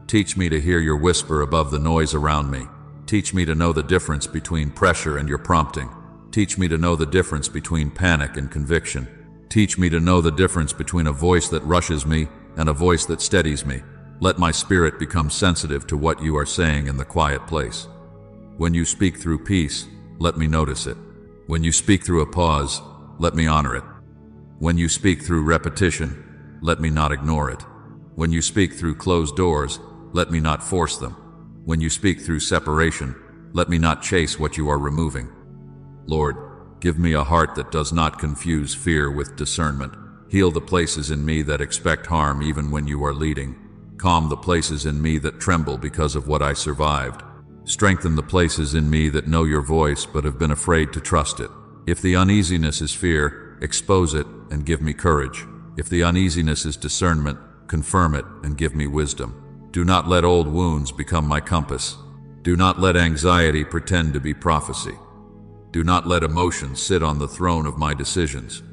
Teach me to hear your whisper above the noise around me. Teach me to know the difference between pressure and your prompting. Teach me to know the difference between panic and conviction. Teach me to know the difference between a voice that rushes me and a voice that steadies me. Let my spirit become sensitive to what you are saying in the quiet place. When you speak through peace, let me notice it. When you speak through a pause, let me honor it. When you speak through repetition, let me not ignore it. When you speak through closed doors, let me not force them. When you speak through separation, let me not chase what you are removing. Lord, give me a heart that does not confuse fear with discernment. Heal the places in me that expect harm even when you are leading. Calm the places in me that tremble because of what I survived. Strengthen the places in me that know your voice but have been afraid to trust it. If the uneasiness is fear, expose it and give me courage. If the uneasiness is discernment, confirm it and give me wisdom. Do not let old wounds become my compass. Do not let anxiety pretend to be prophecy. Do not let emotion sit on the throne of my decisions.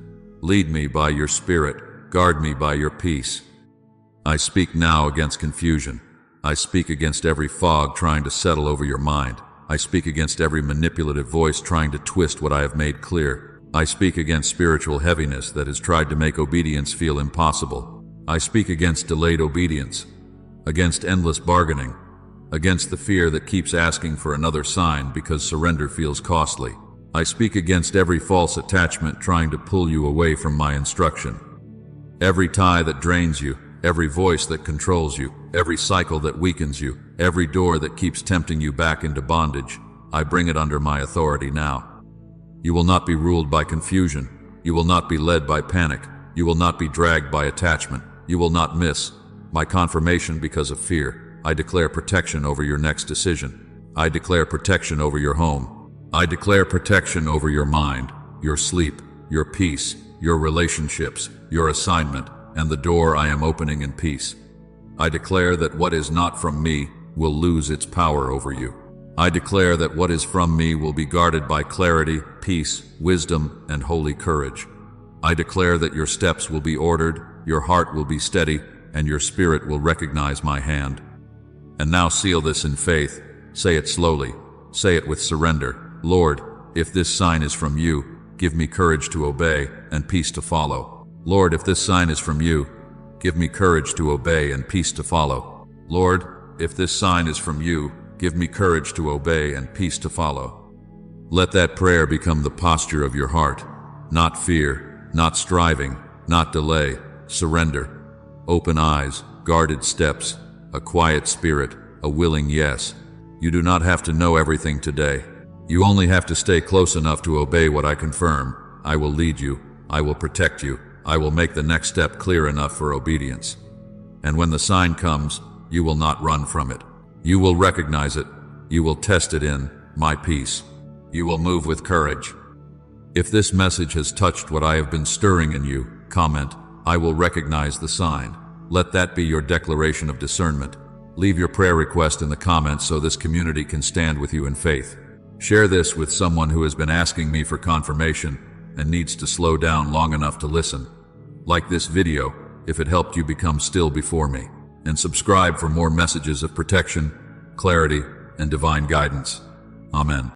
Lead me by your Spirit, guard me by your peace. I speak now against confusion. I speak against every fog trying to settle over your mind. I speak against every manipulative voice trying to twist what I have made clear. I speak against spiritual heaviness that has tried to make obedience feel impossible. I speak against delayed obedience, against endless bargaining, against the fear that keeps asking for another sign because surrender feels costly. I speak against every false attachment trying to pull you away from my instruction. Every tie that drains you, every voice that controls you, every cycle that weakens you, every door that keeps tempting you back into bondage, I bring it under my authority now. You will not be ruled by confusion. You will not be led by panic. You will not be dragged by attachment. You will not miss my confirmation because of fear. I declare protection over your next decision. I declare protection over your home. I declare protection over your mind, your sleep, your peace, your relationships, your assignment, and the door I am opening in peace. I declare that what is not from me will lose its power over you. I declare that what is from me will be guarded by clarity, peace, wisdom, and holy courage. I declare that your steps will be ordered, your heart will be steady, and your spirit will recognize my hand. And now seal this in faith. Say it slowly. Say it with surrender. Lord, if this sign is from you, give me courage to obey and peace to follow. Lord, if this sign is from you, give me courage to obey and peace to follow. Lord, if this sign is from you, give me courage to obey and peace to follow. Let that prayer become the posture of your heart. Not fear, not striving, not delay, surrender. Open eyes, guarded steps, a quiet spirit, a willing yes. You do not have to know everything today. You only have to stay close enough to obey what I confirm. I will lead you. I will protect you. I will make the next step clear enough for obedience. And when the sign comes, you will not run from it. You will recognize it. You will test it in my peace. You will move with courage. If this message has touched what I have been stirring in you, comment, I will recognize the sign. Let that be your declaration of discernment. Leave your prayer request in the comments so this community can stand with you in faith. Share this with someone who has been asking me for confirmation and needs to slow down long enough to listen. Like this video if it helped you become still before me, and subscribe for more messages of protection, clarity, and divine guidance. Amen.